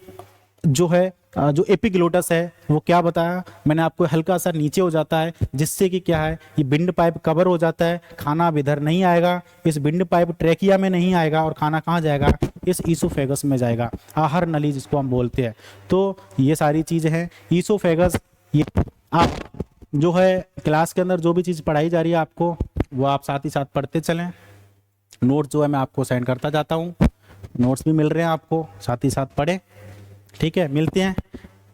जो है जो एपिग्लोटस है वो क्या बताया मैंने आपको, हल्का सा नीचे हो जाता है, जिससे कि क्या है ये विंड पाइप कवर हो जाता है, खाना अब इधर नहीं आएगा, इस विंड पाइप ट्रैकिया में नहीं आएगा, और खाना कहाँ जाएगा, इस ईसोफेगस में जाएगा, आहार नली जिसको हम बोलते हैं। तो ये सारी चीज़ें हैं ईसोफेगस। ये आप जो है क्लास के अंदर जो भी चीज़ पढ़ाई जा रही है आपको, वो आप साथ ही साथ पढ़ते चलें। नोट्स जो है मैं आपको सेंड करता जाता हूँ, नोट्स भी मिल रहे हैं आपको, साथ ही साथ पढ़ें, ठीक है। मिलते हैं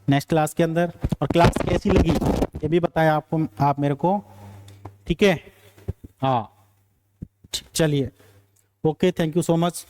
नेक्स्ट क्लास के अंदर, और क्लास कैसी लगी ये भी बताया आपको, आप मेरे को, ठीक है। हाँ चलिए, okay, thank you so much.